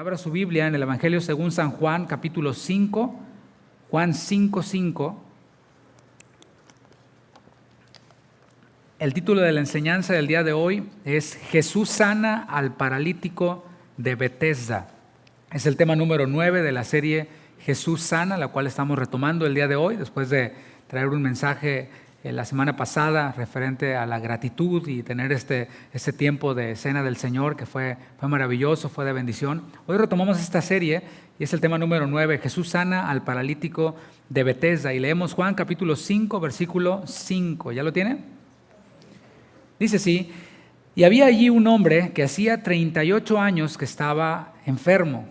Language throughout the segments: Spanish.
abra su Biblia en el Evangelio según San Juan, capítulo 5, Juan 5:5. El título de la enseñanza del día de hoy es Jesús sana al paralítico de Betesda. Es el tema número 9 de la serie Jesús sana, la cual estamos retomando el día de hoy, después de traer un mensaje la semana pasada referente a la gratitud y tener este tiempo de cena del Señor que fue maravilloso, fue de bendición. Hoy retomamos esta serie y es el tema número 9, Jesús sana al paralítico de Betesda, y leemos Juan capítulo 5, versículo 5. ¿Ya lo tiene? Dice así: y había allí un hombre que hacía 38 años que estaba enfermo.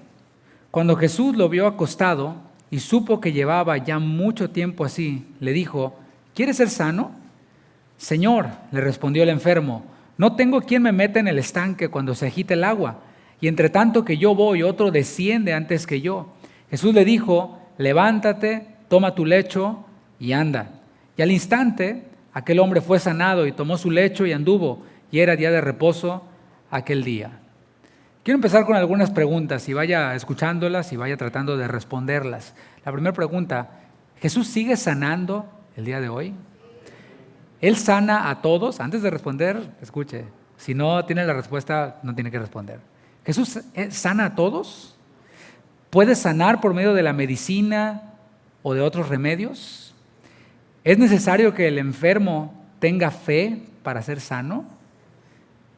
Cuando Jesús lo vio acostado y supo que llevaba ya mucho tiempo así, le dijo: ¿quieres ser sano? Señor, le respondió el enfermo, no tengo quien me meta en el estanque cuando se agita el agua, y entre tanto que yo voy, otro desciende antes que yo. Jesús le dijo: levántate, toma tu lecho y anda. Y al instante aquel hombre fue sanado y tomó su lecho y anduvo, y era día de reposo aquel día. Quiero empezar con algunas preguntas y vaya escuchándolas y vaya tratando de responderlas. La primera pregunta: ¿Jesús sigue sanando el día de hoy? ¿Él sana a todos? Antes de responder, escuche, si no tiene la respuesta, no tiene que responder. ¿Jesús sana a todos? ¿Puede sanar por medio de la medicina o de otros remedios? ¿Es necesario que el enfermo tenga fe para ser sano?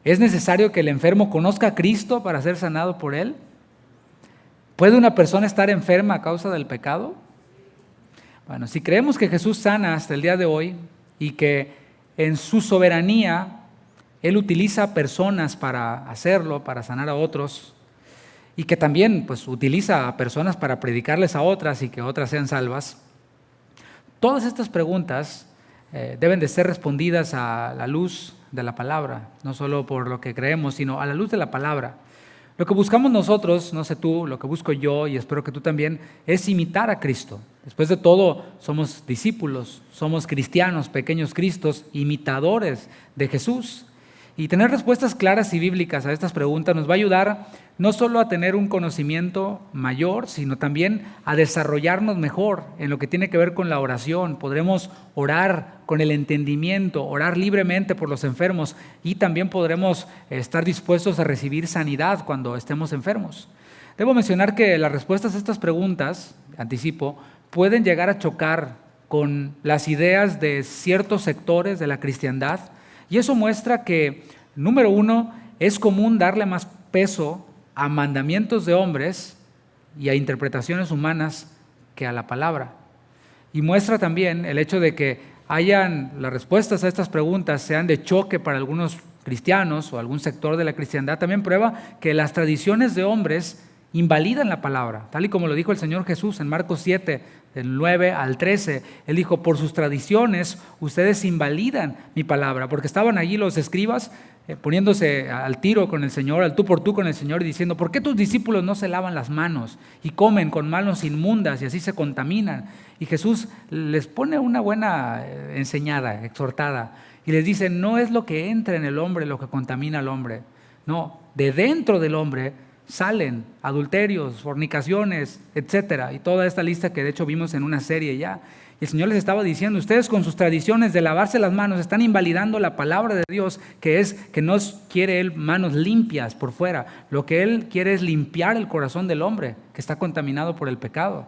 ¿Es necesario que el enfermo conozca a Cristo para ser sanado por Él? ¿Puede una persona estar enferma a causa del pecado? Bueno, si creemos que Jesús sana hasta el día de hoy y que en su soberanía Él utiliza personas para hacerlo, para sanar a otros, y que también utiliza a personas para predicarles a otras y que otras sean salvas, todas estas preguntas deben de ser respondidas a la luz de la palabra, no solo por lo que creemos, sino a la luz de la palabra. Lo que buscamos nosotros, no sé tú, lo que busco yo y espero que tú también, es imitar a Cristo. Después de todo, somos discípulos, somos cristianos, pequeños cristos, imitadores de Jesús. Y tener respuestas claras y bíblicas a estas preguntas nos va a ayudar no solo a tener un conocimiento mayor, sino también a desarrollarnos mejor en lo que tiene que ver con la oración. Podremos orar con el entendimiento, orar libremente por los enfermos, y también podremos estar dispuestos a recibir sanidad cuando estemos enfermos. Debo mencionar que las respuestas a estas preguntas, anticipo, pueden llegar a chocar con las ideas de ciertos sectores de la cristiandad, y eso muestra que, número uno, es común darle más peso a mandamientos de hombres y a interpretaciones humanas que a la palabra. Y muestra también el hecho de que las respuestas a estas preguntas sean de choque para algunos cristianos o algún sector de la cristiandad. También prueba que las tradiciones de hombres invalidan la palabra, tal y como lo dijo el Señor Jesús en Marcos 7, del 9 al 13. Él dijo: por sus tradiciones ustedes invalidan mi palabra, porque estaban allí los escribas poniéndose al tiro con el Señor, al tú por tú con el Señor, y diciendo: ¿por qué tus discípulos no se lavan las manos y comen con manos inmundas y así se contaminan? Y Jesús les pone una buena enseñada, exhortada, y les dice: no es lo que entra en el hombre lo que contamina al hombre, no, de dentro del hombre salen adulterios, fornicaciones, etcétera, y toda esta lista que de hecho vimos en una serie ya. Y el Señor les estaba diciendo: ustedes con sus tradiciones de lavarse las manos están invalidando la palabra de Dios, que es que no quiere Él manos limpias por fuera. Lo que Él quiere es limpiar el corazón del hombre que está contaminado por el pecado.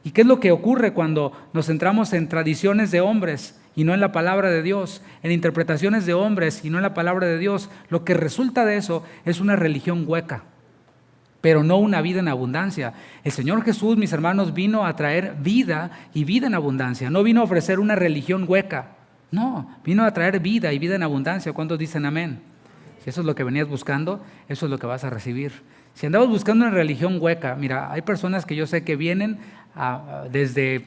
¿Y qué es lo que ocurre cuando nos centramos en tradiciones de hombres y no en la palabra de Dios, en interpretaciones de hombres y no en la palabra de Dios? Lo que resulta de eso es una religión hueca, pero no una vida en abundancia. El Señor Jesús, mis hermanos, vino a traer vida y vida en abundancia. No vino a ofrecer una religión hueca, no, vino a traer vida y vida en abundancia. ¿Cuántos dicen amén? Si eso es lo que venías buscando, eso es lo que vas a recibir. Si andabas buscando una religión hueca, mira, hay personas que yo sé que vienen desde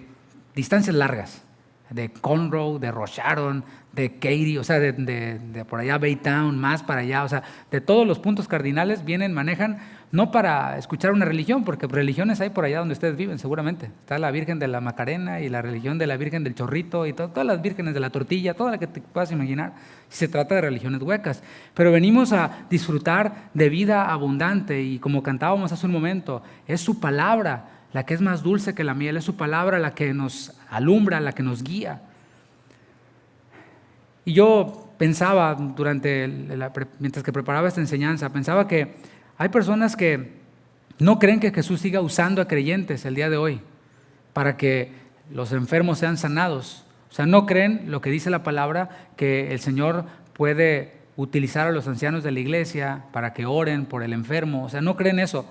distancias largas, de Conroe, de Rosh Sharon, de Katy, o sea, de por allá Baytown, más para allá, o sea, de todos los puntos cardinales vienen, manejan no para escuchar una religión, porque religiones hay por allá donde ustedes viven seguramente. Está la Virgen de la Macarena y la religión de la Virgen del Chorrito y todas las vírgenes de la tortilla, toda la que te puedas imaginar. Se trata de religiones huecas, pero venimos a disfrutar de vida abundante y como cantábamos hace un momento, es su palabra la que es más dulce que la miel, es su palabra la que nos alumbra, la que nos guía. Y yo pensaba mientras que preparaba esta enseñanza, pensaba que hay personas que no creen que Jesús siga usando a creyentes el día de hoy para que los enfermos sean sanados. O sea, no creen lo que dice la palabra, que el Señor puede utilizar a los ancianos de la iglesia para que oren por el enfermo. O sea, no creen eso.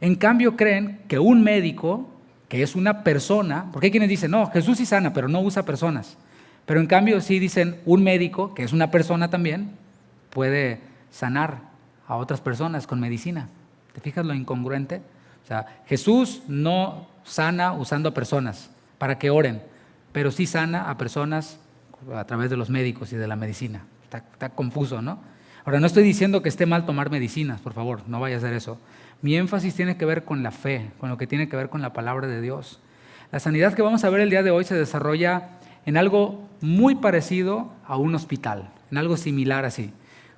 En cambio, creen que un médico, que es una persona, porque hay quienes dicen, no, Jesús sí sana, pero no usa personas. Pero en cambio sí dicen, un médico, que es una persona también, puede sanar a otras personas con medicina. ¿Te fijas lo incongruente? O sea, Jesús no sana usando a personas para que oren, pero sí sana a personas a través de los médicos y de la medicina. Está confuso, ¿no? Ahora, no estoy diciendo que esté mal tomar medicinas, por favor, no vaya a hacer eso. Mi énfasis tiene que ver con la fe, con lo que tiene que ver con la palabra de Dios. La sanidad que vamos a ver el día de hoy se desarrolla en algo muy parecido a un hospital, en algo similar así.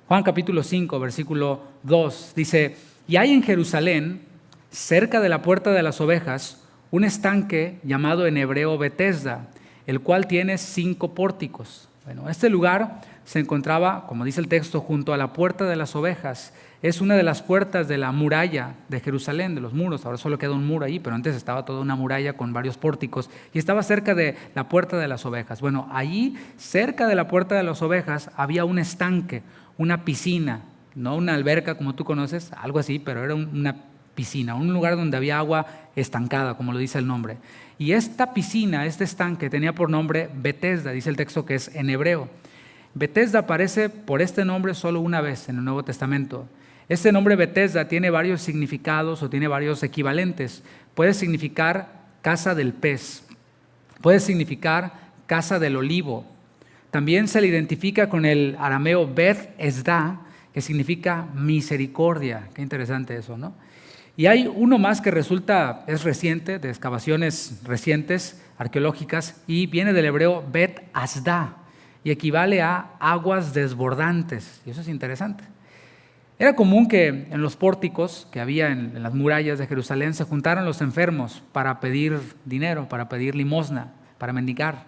Juan capítulo 5, versículo 2, dice, y hay en Jerusalén, cerca de la puerta de las ovejas, un estanque llamado en hebreo Betesda, el cual tiene 5 pórticos. Bueno, este lugar se encontraba, como dice el texto, junto a la puerta de las ovejas. Es una de las puertas de la muralla de Jerusalén, de los muros. Ahora solo queda un muro ahí, pero antes estaba toda una muralla con varios pórticos y estaba cerca de la puerta de las ovejas. Bueno, allí, cerca de la puerta de las ovejas, había un estanque, una piscina, no una alberca como tú conoces, algo así, pero era una piscina, un lugar donde había agua estancada, como lo dice el nombre. Y esta piscina, este estanque, tenía por nombre Betesda, dice el texto que es en hebreo. Betesda aparece por este nombre solo una vez en el Nuevo Testamento. Este nombre Betesda tiene varios significados o tiene varios equivalentes. Puede significar casa del pez, puede significar casa del olivo. También se le identifica con el arameo Bet Esda, que significa misericordia. Qué interesante eso, ¿no? Y hay uno más que es reciente, de excavaciones recientes, arqueológicas, y viene del hebreo Bet Asda, y equivale a aguas desbordantes. Y eso es interesante. Era común que en los pórticos que había en las murallas de Jerusalén se juntaran los enfermos para pedir dinero, para pedir limosna, para mendigar.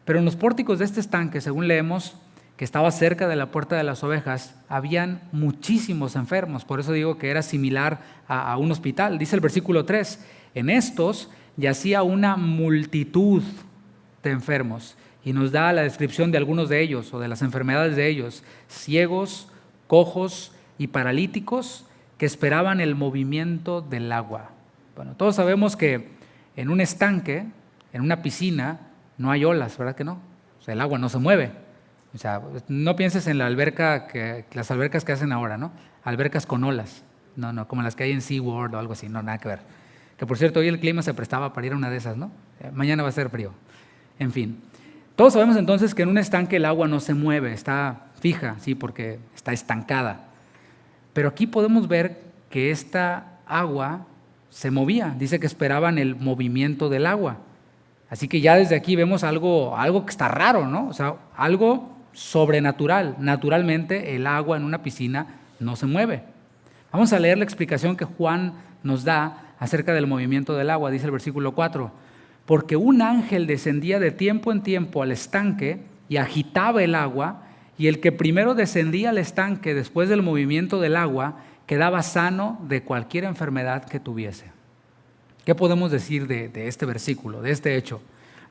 Pero en los pórticos de este estanque, según leemos, que estaba cerca de la puerta de las ovejas, habían muchísimos enfermos. Por eso digo que era similar a un hospital. Dice el versículo 3, en estos yacía una multitud de enfermos. Y nos da la descripción de algunos de ellos o de las enfermedades de ellos, ciegos, cojos y paralíticos que esperaban el movimiento del agua. Bueno, todos sabemos que en un estanque, en una piscina, no hay olas, ¿verdad que no? O sea, el agua no se mueve. O sea, no pienses en las albercas que hacen ahora, ¿no? Albercas con olas. No, como las que hay en SeaWorld o algo así, no, nada que ver. Que por cierto, hoy el clima se prestaba para ir a una de esas, ¿no? Mañana va a ser frío. En fin. Todos sabemos entonces que en un estanque el agua no se mueve, está fija, sí, porque está estancada. Pero aquí podemos ver que esta agua se movía. Dice que esperaban el movimiento del agua. Así que ya desde aquí vemos algo que está raro, ¿no? O sea, algo sobrenatural. Naturalmente el agua en una piscina no se mueve. Vamos a leer la explicación que Juan nos da acerca del movimiento del agua. Dice el versículo 4, porque un ángel descendía de tiempo en tiempo al estanque y agitaba el agua, y el que primero descendía al estanque después del movimiento del agua quedaba sano de cualquier enfermedad que tuviese. ¿Qué podemos decir de este versículo, de este hecho?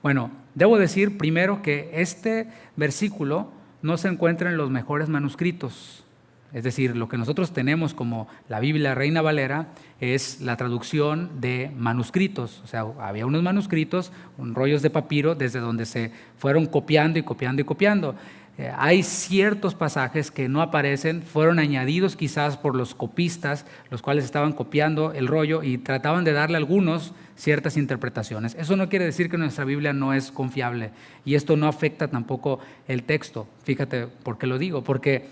Bueno, debo decir primero que este versículo no se encuentra en los mejores manuscritos. Es decir, lo que nosotros tenemos como la Biblia Reina Valera es la traducción de manuscritos. O sea, había unos manuscritos, rollos de papiro, desde donde se fueron copiando y copiando y copiando. Hay ciertos pasajes que no aparecen, fueron añadidos quizás por los copistas, los cuales estaban copiando el rollo y trataban de darle a algunos ciertas interpretaciones. Eso no quiere decir que nuestra Biblia no es confiable, y esto no afecta tampoco el texto. Fíjate por qué lo digo, porque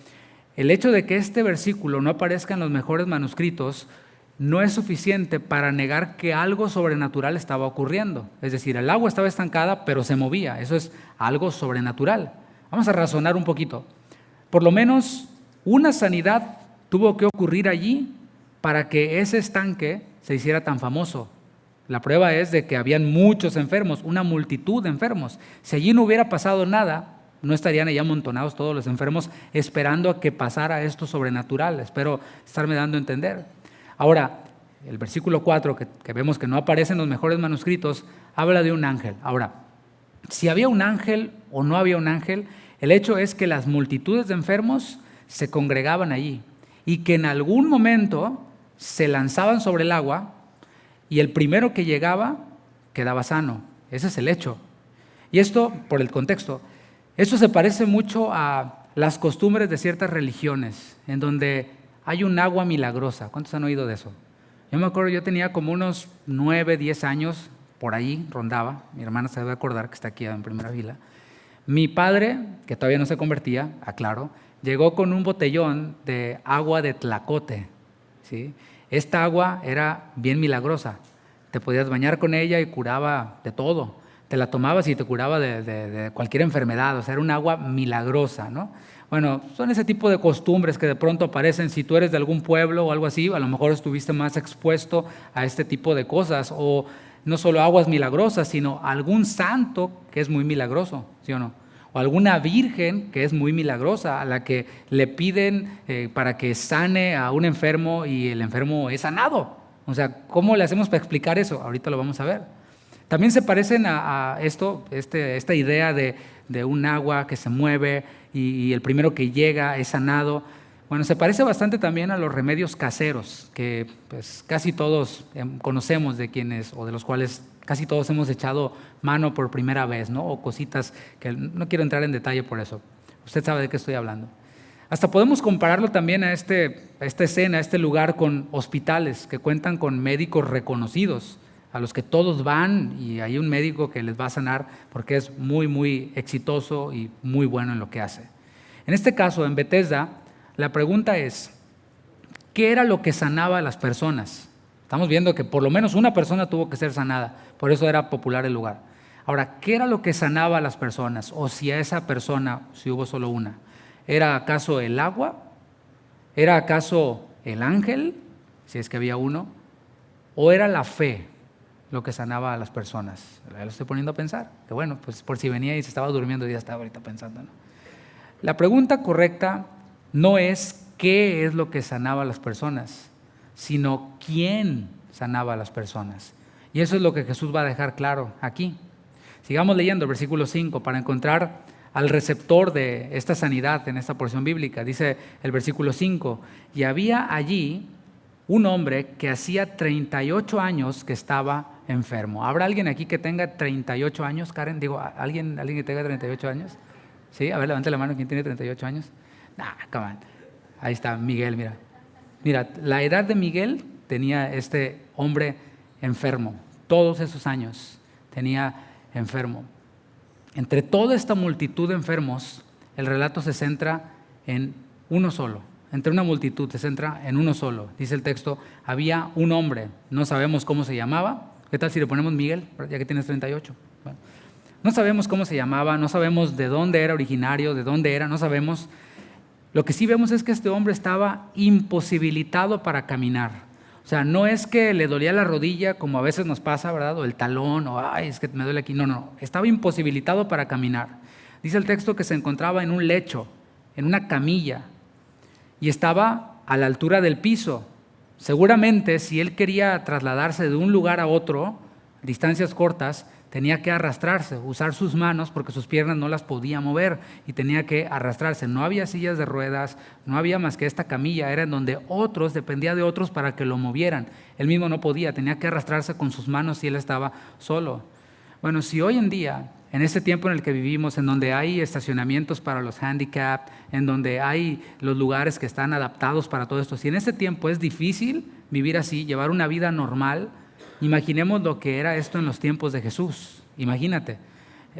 el hecho de que este versículo no aparezca en los mejores manuscritos no es suficiente para negar que algo sobrenatural estaba ocurriendo. Es decir, el agua estaba estancada, pero se movía. Eso es algo sobrenatural. Vamos a razonar un poquito. Por lo menos una sanidad tuvo que ocurrir allí para que ese estanque se hiciera tan famoso. La prueba es de que habían muchos enfermos, una multitud de enfermos. Si allí no hubiera pasado nada, no estarían allá amontonados todos los enfermos esperando a que pasara esto sobrenatural. Espero estarme dando a entender. Ahora, el versículo 4, que vemos que no aparece en los mejores manuscritos, habla de un ángel. Ahora, si había un ángel o no había un ángel, el hecho es que las multitudes de enfermos se congregaban allí y que en algún momento se lanzaban sobre el agua y el primero que llegaba quedaba sano. Ese es el hecho. Y esto, por el contexto, esto se parece mucho a las costumbres de ciertas religiones, en donde hay un agua milagrosa. ¿Cuántos han oído de eso? Yo me acuerdo, yo tenía como unos 9, 10 años, por ahí rondaba, mi hermana se debe acordar que está aquí en primera fila. Mi padre, que todavía no se convertía, aclaro, llegó con un botellón de agua de tlacote, ¿sí? Esta agua era bien milagrosa, te podías bañar con ella y curaba de todo, te la tomabas y te curaba de cualquier enfermedad, o sea, era un agua milagrosa, ¿no? Bueno, son ese tipo de costumbres que de pronto aparecen. Si tú eres de algún pueblo o algo así, a lo mejor estuviste más expuesto a este tipo de cosas, o no solo aguas milagrosas, sino algún santo que es muy milagroso, ¿sí o no? O alguna virgen que es muy milagrosa, a la que le piden para que sane a un enfermo y el enfermo es sanado. O sea, ¿cómo le hacemos para explicar eso? Ahorita lo vamos a ver. También se parecen a esta idea de un agua que se mueve y el primero que llega es sanado. Bueno, se parece bastante también a los remedios caseros, que pues casi todos conocemos de quienes, o de los cuales casi todos hemos echado mano por primera vez, ¿no? O cositas que no quiero entrar en detalle por eso. Usted sabe de qué estoy hablando. Hasta podemos compararlo también a esta escena, a este lugar con hospitales que cuentan con médicos reconocidos, a los que todos van y hay un médico que les va a sanar porque es muy, muy exitoso y muy bueno en lo que hace. En este caso, en Bethesda, la pregunta es, ¿qué era lo que sanaba a las personas? Estamos viendo que por lo menos una persona tuvo que ser sanada, por eso era popular el lugar. Ahora, ¿qué era lo que sanaba a las personas? O si a esa persona, si hubo solo una, ¿era acaso el agua? ¿Era acaso el ángel, si es que había uno? ¿O era la fe lo que sanaba a las personas? Ya lo estoy poniendo a pensar, que bueno, pues por si venía y se estaba durmiendo, ya estaba ahorita pensando, ¿no? La pregunta correcta no es qué es lo que sanaba a las personas, sino quién sanaba a las personas. Y eso es lo que Jesús va a dejar claro aquí. Sigamos leyendo el versículo 5 para encontrar al receptor de esta sanidad en esta porción bíblica. Dice el versículo 5, y había allí un hombre que hacía 38 años que estaba enfermo. ¿Habrá alguien aquí que tenga 38 años, Karen? Digo, ¿alguien que tenga 38 años? Sí, a ver, levante la mano, ¿quién tiene 38 años? Nah, come on. Ahí está, Miguel, mira. Mira, la edad de Miguel tenía este hombre enfermo. Todos esos años tenía enfermo. Entre toda esta multitud de enfermos, el relato se centra en uno solo. Entre una multitud se centra en uno solo. Dice el texto, había un hombre, no sabemos cómo se llamaba. ¿Qué tal si le ponemos Miguel, ya que tienes 38? Bueno, no sabemos cómo se llamaba, no sabemos de dónde era originario, de dónde era, no sabemos. Lo que sí vemos es que este hombre estaba imposibilitado para caminar. O sea, no es que le dolía la rodilla como a veces nos pasa, ¿verdad? O el talón, o ay, es que me duele aquí. No, estaba imposibilitado para caminar. Dice el texto que se encontraba en un lecho, en una camilla, y estaba a la altura del piso. Seguramente, si él quería trasladarse de un lugar a otro, distancias cortas, tenía que arrastrarse, usar sus manos porque sus piernas no las podía mover y tenía que arrastrarse. No había sillas de ruedas, no había más que esta camilla, era en donde otros, dependía de otros para que lo movieran. Él mismo no podía, tenía que arrastrarse con sus manos si él estaba solo. Bueno, si hoy en día, en este tiempo en el que vivimos, en donde hay estacionamientos para los handicap, en donde hay los lugares que están adaptados para todo esto, si en este tiempo es difícil vivir así, llevar una vida normal, imaginemos lo que era esto en los tiempos de Jesús. Imagínate,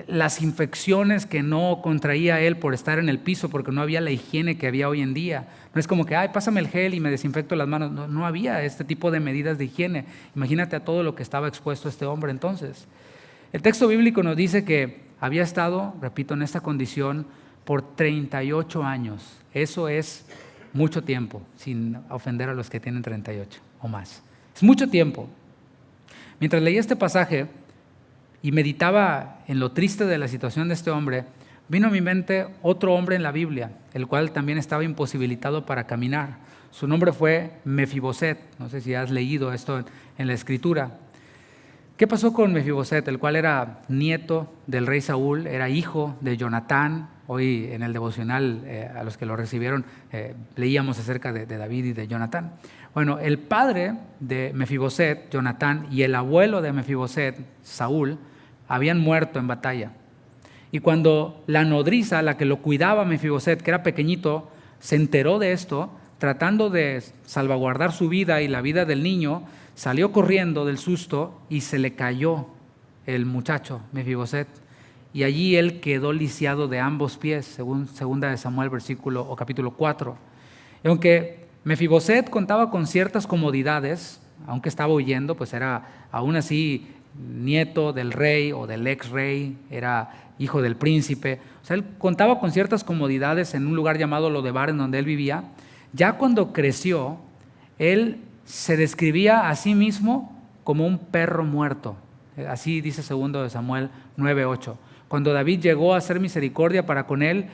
las infecciones que no contraía él por estar en el piso, porque no había la higiene que había hoy en día. No es como que, ay, pásame el gel y me desinfecto las manos. No había este tipo de medidas de higiene. Imagínate a todo lo que estaba expuesto este hombre entonces. El texto bíblico nos dice que había estado, repito, en esta condición por 38 años. Eso es mucho tiempo, sin ofender a los que tienen 38 o más. Es mucho tiempo. Mientras leía este pasaje y meditaba en lo triste de la situación de este hombre, vino a mi mente otro hombre en la Biblia, el cual también estaba imposibilitado para caminar. Su nombre fue Mefiboset. No sé si has leído esto en la Escritura. ¿Qué pasó con Mefiboset, el cual era nieto del rey Saúl, era hijo de Jonatán? Hoy en el devocional, a los que lo recibieron, leíamos acerca de David y de Jonatán. Bueno, el padre de Mefiboset, Jonatán, y el abuelo de Mefiboset, Saúl, habían muerto en batalla. Y cuando la nodriza, la que lo cuidaba Mefiboset, que era pequeñito, se enteró de esto, tratando de salvaguardar su vida y la vida del niño, salió corriendo del susto y se le cayó el muchacho, Mefiboset, y allí él quedó lisiado de ambos pies, según 2 de Samuel capítulo 4. Y aunque Mefiboset contaba con ciertas comodidades, aunque estaba huyendo, pues era aún así nieto del rey o del ex rey, era hijo del príncipe. O sea, él contaba con ciertas comodidades en un lugar llamado Lodebar, en donde él vivía. Ya cuando creció, él se describía a sí mismo como un perro muerto. Así dice 2 de Samuel 9:8. Cuando David llegó a hacer misericordia para con él,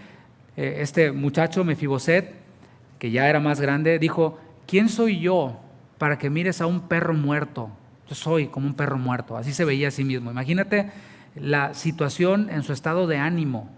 este muchacho Mefiboset, que ya era más grande, dijo: ¿quién soy yo para que mires a un perro muerto? Yo soy como un perro muerto. Así se veía a sí mismo. Imagínate la situación en su estado de ánimo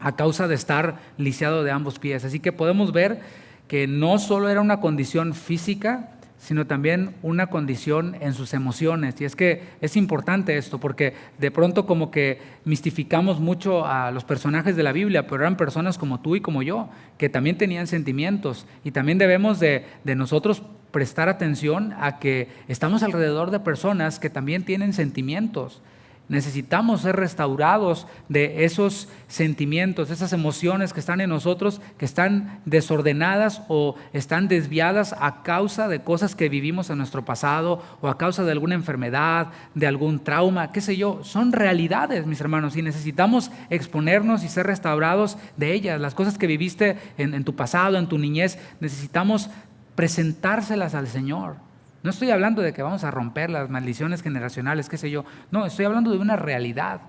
a causa de estar lisiado de ambos pies. Así que podemos ver que no solo era una condición física, sino también una condición en sus emociones. Y es que es importante esto, porque de pronto como que mistificamos mucho a los personajes de la Biblia, pero eran personas como tú y como yo, que también tenían sentimientos, y también debemos de nosotros prestar atención a que estamos alrededor de personas que también tienen sentimientos. Necesitamos ser restaurados de esos sentimientos, esas emociones que están en nosotros, que están desordenadas o están desviadas a causa de cosas que vivimos en nuestro pasado o a causa de alguna enfermedad, de algún trauma, qué sé yo. Son realidades, mis hermanos, y necesitamos exponernos y ser restaurados de ellas. Las cosas que viviste en tu pasado, en tu niñez, necesitamos presentárselas al Señor. No estoy hablando de que vamos a romper las maldiciones generacionales, qué sé yo. No, estoy hablando de una realidad.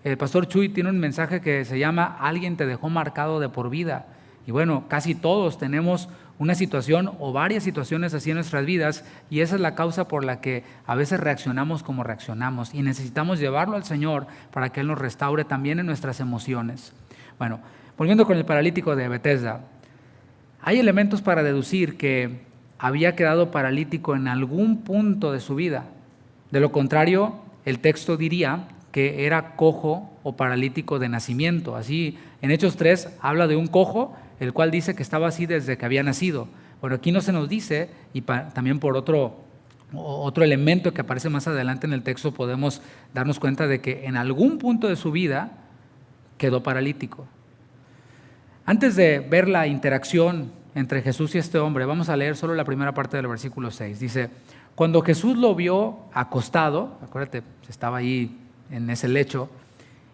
El pastor Chuy tiene un mensaje que se llama "Alguien te dejó marcado de por vida". Y bueno, casi todos tenemos una situación o varias situaciones así en nuestras vidas, y esa es la causa por la que a veces reaccionamos como reaccionamos, y necesitamos llevarlo al Señor para que Él nos restaure también en nuestras emociones. Bueno, volviendo con el paralítico de Betesda, hay elementos para deducir que había quedado paralítico en algún punto de su vida. De lo contrario, el texto diría que era cojo o paralítico de nacimiento. Así, en Hechos 3 habla de un cojo, el cual dice que estaba así desde que había nacido. Bueno, aquí no se nos dice, y también por otro elemento que aparece más adelante en el texto podemos darnos cuenta de que en algún punto de su vida quedó paralítico. Antes de ver la interacción entre Jesús y este hombre, vamos a leer solo la primera parte del versículo 6. Dice: cuando Jesús lo vio acostado, acuérdate, estaba ahí en ese lecho,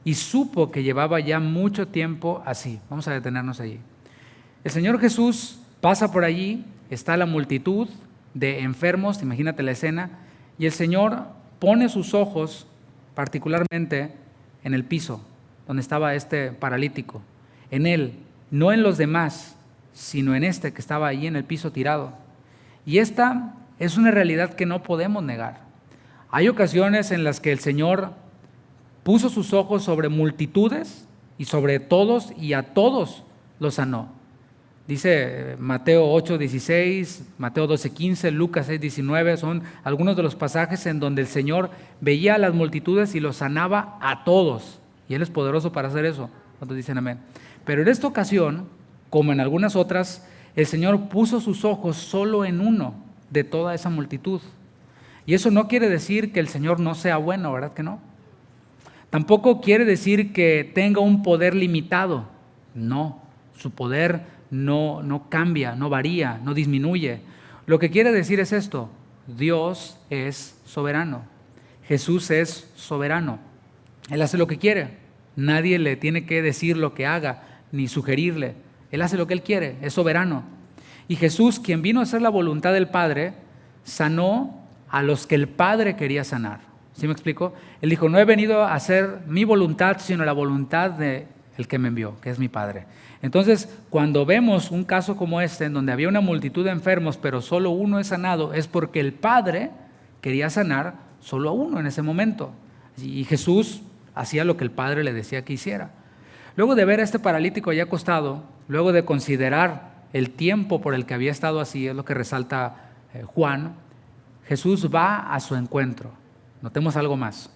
y supo que llevaba ya mucho tiempo así. Vamos a detenernos allí. El Señor Jesús pasa por allí, está la multitud de enfermos, imagínate la escena, y el Señor pone sus ojos particularmente en el piso, donde estaba este paralítico, en él, no en los demás, sino en este que estaba ahí en el piso tirado. Y esta es una realidad que no podemos negar. Hay ocasiones en las que el Señor puso sus ojos sobre multitudes y sobre todos, y a todos los sanó. Dice Mateo 8:16, Mateo 12:15, Lucas 6:19, son algunos de los pasajes en donde el Señor veía a las multitudes y los sanaba a todos. Y Él es poderoso para hacer eso. ¿Cuántos dicen amén? Pero en esta ocasión, como en algunas otras, el Señor puso sus ojos solo en uno de toda esa multitud. Y eso no quiere decir que el Señor no sea bueno, ¿verdad que no? Tampoco quiere decir que tenga un poder limitado. No, su poder no cambia, no varía, no disminuye. Lo que quiere decir es esto: Dios es soberano. Jesús es soberano. Él hace lo que quiere. Nadie le tiene que decir lo que haga, ni sugerirle. Él hace lo que Él quiere, es soberano. Y Jesús, quien vino a hacer la voluntad del Padre, sanó a los que el Padre quería sanar. ¿Sí me explico? Él dijo, no he venido a hacer mi voluntad, sino la voluntad del que me envió, que es mi Padre. Entonces, cuando vemos un caso como este, en donde había una multitud de enfermos, pero solo uno es sanado, es porque el Padre quería sanar solo a uno en ese momento. Y Jesús hacía lo que el Padre le decía que hiciera. Luego de ver a este paralítico allá acostado, luego de considerar el tiempo por el que había estado así, es lo que resalta Juan, Jesús va a su encuentro. Notemos algo más.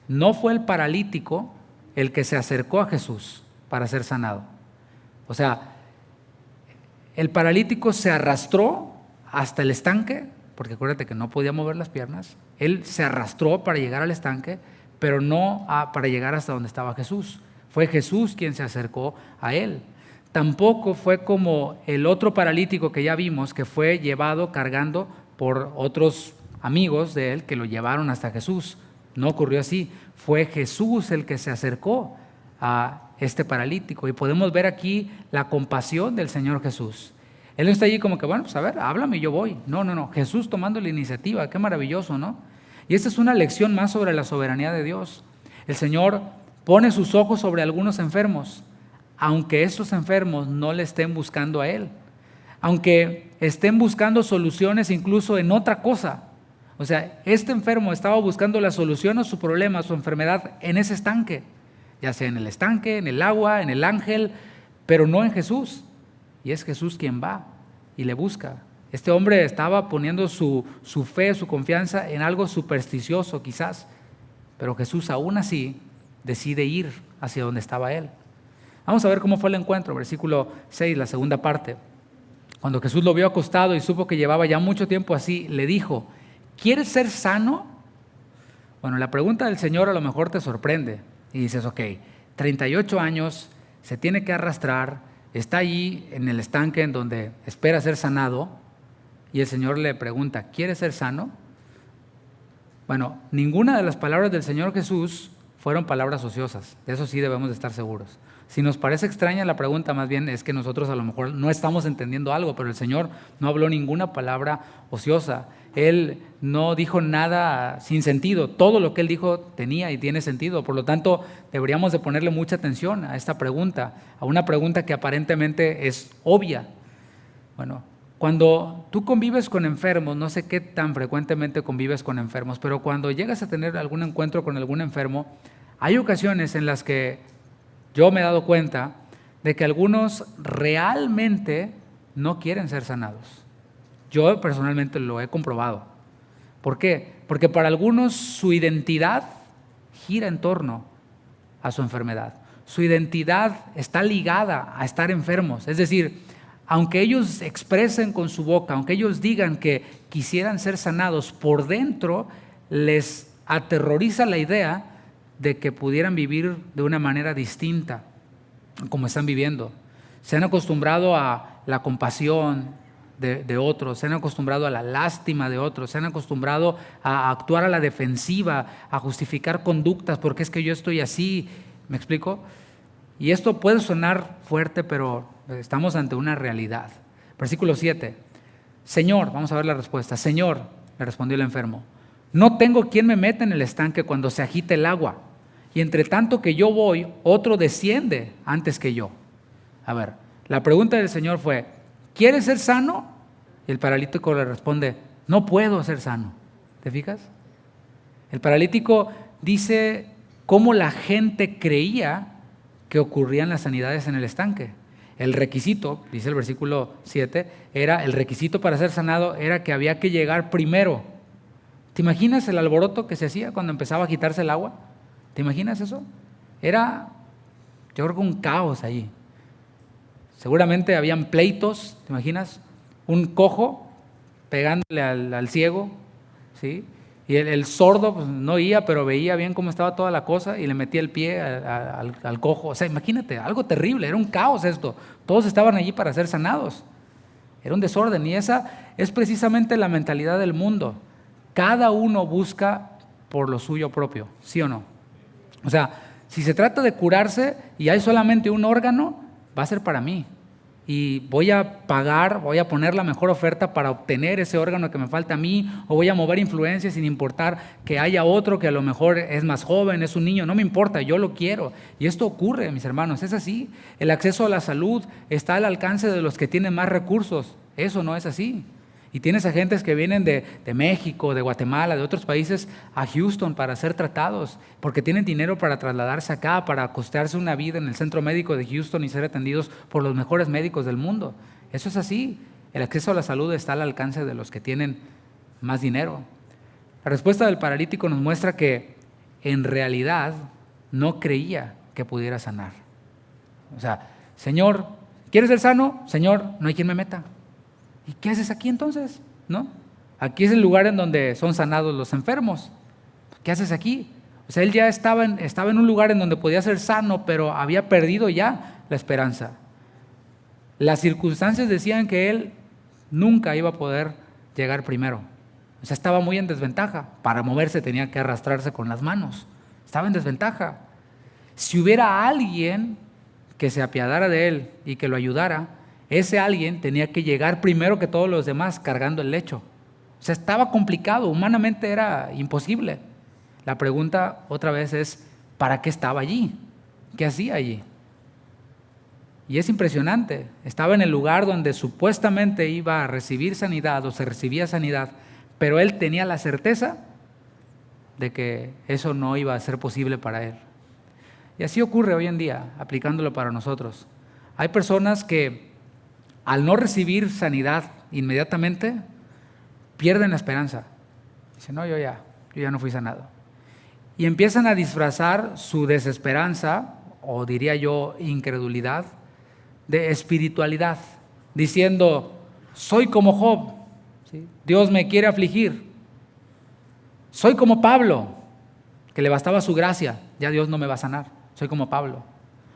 No fue el paralítico el que se acercó a Jesús para ser sanado. O sea, el paralítico se arrastró hasta el estanque, porque acuérdate que no podía mover las piernas. Él se arrastró para llegar al estanque, pero no para llegar hasta donde estaba Jesús. Fue Jesús quien se acercó a él. Tampoco fue como el otro paralítico que ya vimos, que fue llevado cargando por otros amigos de él que lo llevaron hasta Jesús. No ocurrió así. Fue Jesús el que se acercó a este paralítico. Y podemos ver aquí la compasión del Señor Jesús. Él no está allí como que, bueno, pues a ver, háblame y yo voy. No. Jesús tomando la iniciativa. Qué maravilloso, ¿no? Y esta es una lección más sobre la soberanía de Dios. El Señor pone sus ojos sobre algunos enfermos, aunque estos enfermos no le estén buscando a Él. Aunque estén buscando soluciones incluso en otra cosa. O sea, este enfermo estaba buscando la solución a su problema, a su enfermedad, en ese estanque. Ya sea en el estanque, en el agua, en el ángel, pero no en Jesús. Y es Jesús quien va y le busca. Este hombre estaba poniendo su fe, su confianza en algo supersticioso quizás, pero Jesús aún así decide ir hacia donde estaba él. Vamos a ver cómo fue el encuentro, versículo 6, la segunda parte. Cuando Jesús lo vio acostado y supo que llevaba ya mucho tiempo así, le dijo, ¿quieres ser sano? Bueno, la pregunta del Señor a lo mejor te sorprende y dices, ok, 38 años, se tiene que arrastrar, está allí en el estanque en donde espera ser sanado y el Señor le pregunta, ¿quieres ser sano? Bueno, ninguna de las palabras del Señor Jesús fueron palabras ociosas, de eso sí debemos de estar seguros. Si nos parece extraña la pregunta, más bien es que nosotros a lo mejor no estamos entendiendo algo, pero el Señor no habló ninguna palabra ociosa. Él no dijo nada sin sentido. Todo lo que Él dijo tenía y tiene sentido. Por lo tanto, deberíamos de ponerle mucha atención a esta pregunta, a una pregunta que aparentemente es obvia. Bueno, cuando tú convives con enfermos, no sé qué tan frecuentemente convives con enfermos, pero cuando llegas a tener algún encuentro con algún enfermo, hay ocasiones en las que yo me he dado cuenta de que algunos realmente no quieren ser sanados. Yo personalmente lo he comprobado. ¿Por qué? Porque para algunos su identidad gira en torno a su enfermedad. Su identidad está ligada a estar enfermos. Es decir, aunque ellos expresen con su boca, aunque ellos digan que quisieran ser sanados, por dentro les aterroriza la idea de que pudieran vivir de una manera distinta como están viviendo. Se han acostumbrado a la compasión de otros, se han acostumbrado a la lástima de otros, se han acostumbrado a actuar a la defensiva, a justificar conductas, porque es que yo estoy así, ¿me explico? Y esto puede sonar fuerte, pero estamos ante una realidad. Versículo 7, Señor, vamos a ver la respuesta, Señor, le respondió el enfermo, no tengo quien me meta en el estanque cuando se agite el agua. Y entre tanto que yo voy, otro desciende antes que yo. A ver, la pregunta del Señor fue, ¿quieres ser sano? Y el paralítico le responde, no puedo ser sano. ¿Te fijas? El paralítico dice cómo la gente creía que ocurrían las sanidades en el estanque. El requisito, dice el versículo 7, el requisito para ser sanado era que había que llegar primero. ¿Te imaginas el alboroto que se hacía cuando empezaba a agitarse el agua? ¿Te imaginas eso? Era, yo creo que un caos allí. Seguramente habían pleitos, ¿te imaginas? Un cojo pegándole al ciego, ¿sí? Y el sordo pues, no oía, pero veía bien cómo estaba toda la cosa y le metía el pie al cojo. O sea, imagínate, algo terrible, era un caos esto. Todos estaban allí para ser sanados. Era un desorden y esa es precisamente la mentalidad del mundo. Cada uno busca por lo suyo propio, ¿sí o no? O sea, si se trata de curarse y hay solamente un órgano, va a ser para mí. Y voy a pagar, voy a poner la mejor oferta para obtener ese órgano que me falta a mí, o voy a mover influencias sin importar que haya otro que a lo mejor es más joven, es un niño, no me importa, yo lo quiero. Y esto ocurre, mis hermanos, es así. El acceso a la salud está al alcance de los que tienen más recursos. Eso no es así. Y tienes agentes que vienen de México, de Guatemala, de otros países a Houston para ser tratados, porque tienen dinero para trasladarse acá, para costearse una vida en el centro médico de Houston y ser atendidos por los mejores médicos del mundo. Eso es así. El acceso a la salud está al alcance de los que tienen más dinero. La respuesta del paralítico nos muestra que en realidad no creía que pudiera sanar. O sea, Señor, ¿quieres ser sano? Señor, no hay quien me meta. ¿Y qué haces aquí entonces? ¿No? Aquí es el lugar en donde son sanados los enfermos. ¿Qué haces aquí? O sea, él ya estaba en un lugar en donde podía ser sano, pero había perdido ya la esperanza. Las circunstancias decían que él nunca iba a poder llegar primero. O sea, estaba muy en desventaja. Para moverse tenía que arrastrarse con las manos. Estaba en desventaja. Si hubiera alguien que se apiadara de él y que lo ayudara, ese alguien tenía que llegar primero que todos los demás cargando el lecho. O sea, estaba complicado, humanamente era imposible. La pregunta otra vez es, ¿para qué estaba allí? ¿Qué hacía allí? Y es impresionante, estaba en el lugar donde supuestamente iba a recibir sanidad o se recibía sanidad, pero él tenía la certeza de que eso no iba a ser posible para él. Y así ocurre hoy en día, aplicándolo para nosotros. Hay personas que al no recibir sanidad inmediatamente, pierden la esperanza. Dicen, no, yo ya no fui sanado. Y empiezan a disfrazar su desesperanza, o diría yo, incredulidad, de espiritualidad, diciendo, soy como Job, ¿sí? Dios me quiere afligir. Soy como Pablo, que le bastaba su gracia, ya Dios no me va a sanar. Soy como Pablo.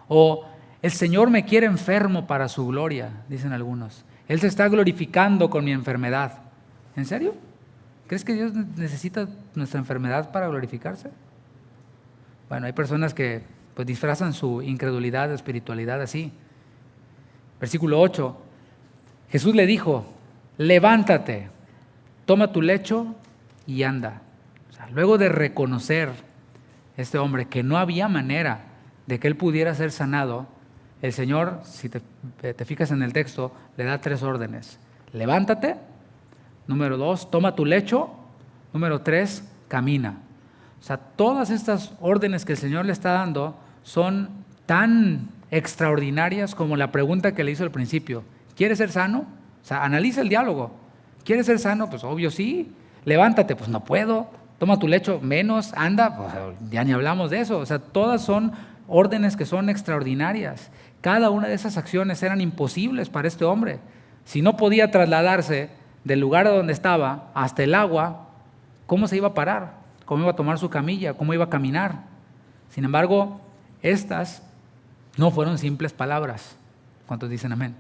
O el Señor me quiere enfermo para su gloria, dicen algunos. Él se está glorificando con mi enfermedad. ¿En serio? ¿Crees que Dios necesita nuestra enfermedad para glorificarse? Bueno, hay personas que pues disfrazan su incredulidad, espiritualidad así. Versículo 8. Jesús le dijo, levántate, toma tu lecho y anda. O sea, luego de reconocer este hombre que no había manera de que él pudiera ser sanado, el Señor, si te fijas en el texto, le da 3 órdenes. Levántate, número 2, toma tu lecho, número 3, camina. O sea, todas estas órdenes que el Señor le está dando son tan extraordinarias como la pregunta que le hizo al principio. ¿Quieres ser sano? O sea, analiza el diálogo. ¿Quieres ser sano? Pues obvio sí. Levántate, pues no puedo. Toma tu lecho, menos, anda, pues ya ni hablamos de eso. O sea, todas son órdenes que son extraordinarias. Cada una de esas acciones eran imposibles para este hombre. Si no podía trasladarse del lugar donde estaba hasta el agua, ¿cómo se iba a parar? ¿Cómo iba a tomar su camilla? ¿Cómo iba a caminar? Sin embargo, estas no fueron simples palabras. ¿Cuántos dicen amén?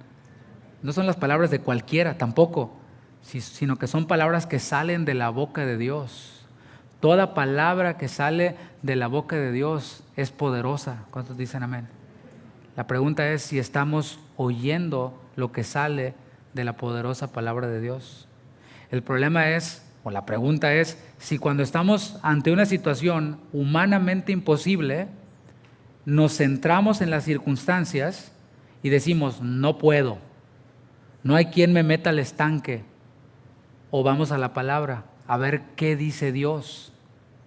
No son las palabras de cualquiera tampoco, sino que son palabras que salen de la boca de Dios. Toda palabra que sale de la boca de Dios es poderosa. ¿Cuántos dicen amén? La pregunta es si estamos oyendo lo que sale de la poderosa palabra de Dios. El problema es, o la pregunta es, si cuando estamos ante una situación humanamente imposible, nos centramos en las circunstancias y decimos, no puedo, no hay quien me meta al estanque, o vamos a la palabra a ver qué dice Dios.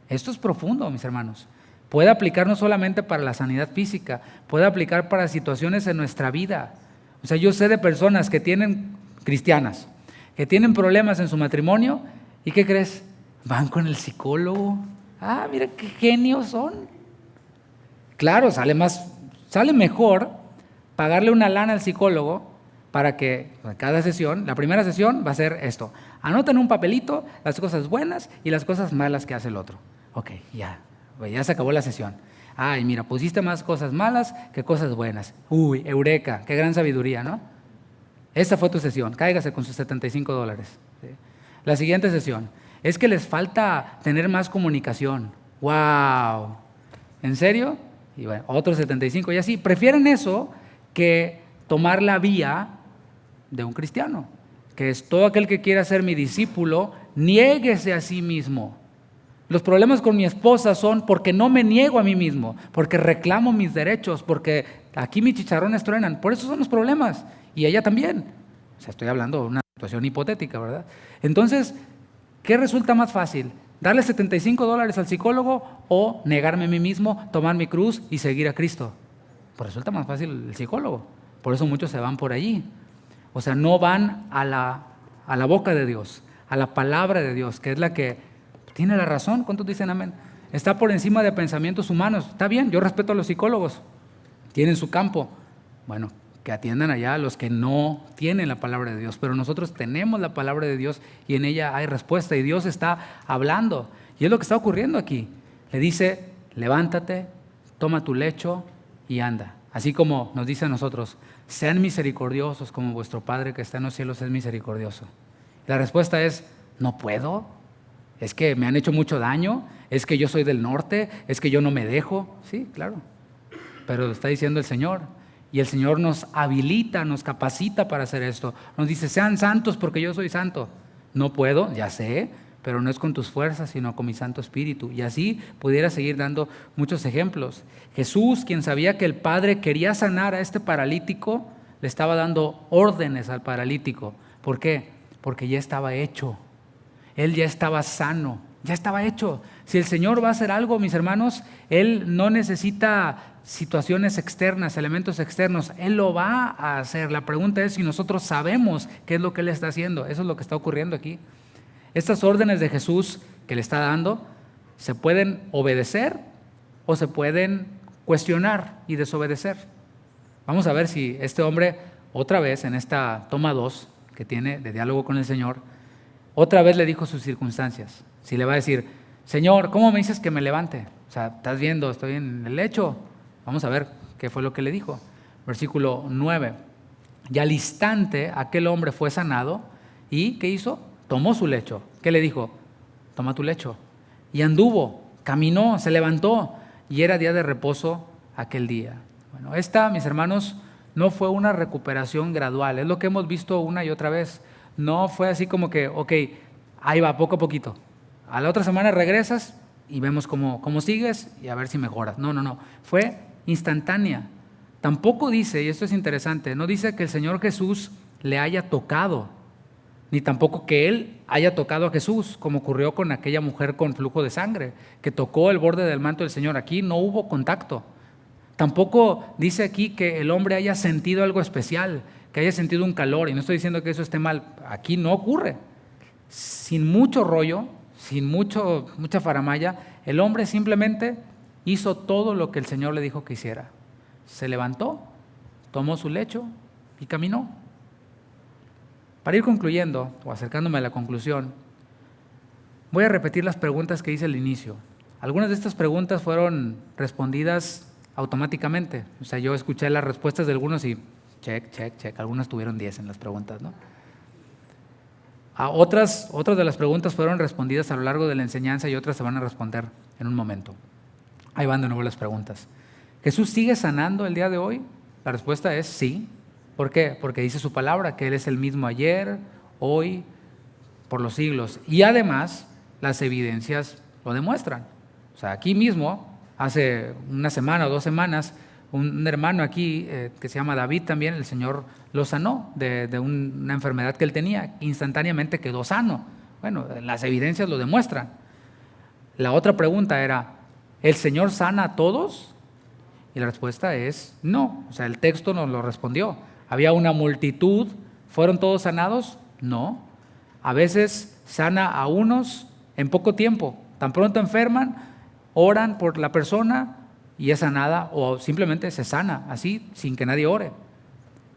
Esto es profundo, mis hermanos. Puede aplicar no solamente para la sanidad física, puede aplicar para situaciones en nuestra vida. O sea, yo sé de personas que tienen, cristianas, que tienen problemas en su matrimonio, ¿y qué crees? Van con el psicólogo. Ah, mira qué genios son. Claro, sale mejor pagarle una lana al psicólogo para que cada sesión, la primera sesión va a ser esto. Anota en un papelito las cosas buenas y las cosas malas que hace el otro. Ok, ya se acabó la sesión. Ay, mira, pusiste más cosas malas que cosas buenas. Uy, eureka, qué gran sabiduría, ¿no? Esta fue tu sesión, cáigase con sus $75. ¿Sí? La siguiente sesión, es que les falta tener más comunicación. ¡Wow! ¿En serio? Y bueno, otros 75 y así. Prefieren eso que tomar la vía de un cristiano, que es todo aquel que quiera ser mi discípulo, niéguese a sí mismo. Los problemas con mi esposa son porque no me niego a mí mismo, porque reclamo mis derechos, porque aquí mis chicharrones truenan. Por eso son los problemas. Y ella también. O sea, estoy hablando de una situación hipotética, ¿verdad? Entonces, ¿qué resulta más fácil? ¿Darle $75 al psicólogo o negarme a mí mismo, tomar mi cruz y seguir a Cristo? Pues resulta más fácil el psicólogo. Por eso muchos se van por allí. O sea, no van a la boca de Dios, a la palabra de Dios, que es la que tiene la razón. ¿Cuántos dicen amén? Está por encima de pensamientos humanos. Está bien, yo respeto a los psicólogos, tienen su campo. Bueno, que atiendan allá a los que no tienen la palabra de Dios, pero nosotros tenemos la palabra de Dios y en ella hay respuesta y Dios está hablando. Y es lo que está ocurriendo aquí. Le dice, levántate, toma tu lecho y anda. Así como nos dice a nosotros, sean misericordiosos como vuestro Padre que está en los cielos es misericordioso. La respuesta es, no puedo, es que me han hecho mucho daño, es que yo soy del norte, es que yo no me dejo. Sí, claro, pero lo está diciendo el Señor. Y el Señor nos habilita, nos capacita para hacer esto. Nos dice, sean santos porque yo soy santo. No puedo, ya sé, pero no es con tus fuerzas, sino con mi Santo Espíritu. Y así pudiera seguir dando muchos ejemplos. Jesús, quien sabía que el Padre quería sanar a este paralítico, le estaba dando órdenes al paralítico. ¿Por qué? Porque ya estaba hecho. Él ya estaba sano, ya estaba hecho. Si el Señor va a hacer algo, mis hermanos, Él no necesita situaciones externas, elementos externos. Él lo va a hacer. La pregunta es si nosotros sabemos qué es lo que Él está haciendo. Eso es lo que está ocurriendo aquí. Estas órdenes de Jesús que le está dando se pueden obedecer o se pueden cuestionar y desobedecer. Vamos a ver si este hombre, otra vez en esta toma 2 que tiene de diálogo con el Señor, otra vez le dijo sus circunstancias. Si le va a decir, Señor, ¿cómo me dices que me levante? O sea, estás viendo, estoy en el lecho. Vamos a ver qué fue lo que le dijo. Versículo 9. Y al instante aquel hombre fue sanado y ¿qué hizo? Tomó su lecho. ¿Qué le dijo? Toma tu lecho. Y anduvo, caminó, se levantó y era día de reposo aquel día. Bueno, esta, mis hermanos, no fue una recuperación gradual. Es lo que hemos visto una y otra vez. No fue así como que, ok, ahí va, poco a poquito. A la otra semana regresas y vemos cómo sigues y a ver si mejoras. No. Fue instantánea. Tampoco dice, y esto es interesante, no dice que el Señor Jesús le haya tocado, ni tampoco que Él haya tocado a Jesús, como ocurrió con aquella mujer con flujo de sangre, que tocó el borde del manto del Señor. Aquí no hubo contacto. Tampoco dice aquí que el hombre haya sentido algo especial, que haya sentido un calor, y no estoy diciendo que eso esté mal. Aquí no ocurre. Sin mucho rollo, sin mucha faramalla, el hombre simplemente hizo todo lo que el Señor le dijo que hiciera. Se levantó, tomó su lecho y caminó. Para ir concluyendo, o acercándome a la conclusión, voy a repetir las preguntas que hice al inicio. Algunas de estas preguntas fueron respondidas automáticamente. O sea, yo escuché las respuestas de algunos y check. Algunos tuvieron 10 en las preguntas, ¿no? Otras de las preguntas fueron respondidas a lo largo de la enseñanza y otras se van a responder en un momento. Ahí van de nuevo las preguntas. ¿Jesús sigue sanando el día de hoy? La respuesta es sí. ¿Por qué? Porque dice su palabra que Él es el mismo ayer, hoy, por los siglos. Y además, las evidencias lo demuestran. O sea, aquí mismo, hace una semana o 2 semanas, un hermano aquí que se llama David también, el Señor lo sanó de una enfermedad que él tenía. Instantáneamente quedó sano. Bueno, las evidencias lo demuestran. La otra pregunta era, ¿el Señor sana a todos? Y la respuesta es no. O sea, el texto nos lo respondió. Había una multitud, ¿fueron todos sanados? No. A veces sana a unos en poco tiempo. Tan pronto enferman, oran por la persona y es sanada, o simplemente se sana, así, sin que nadie ore.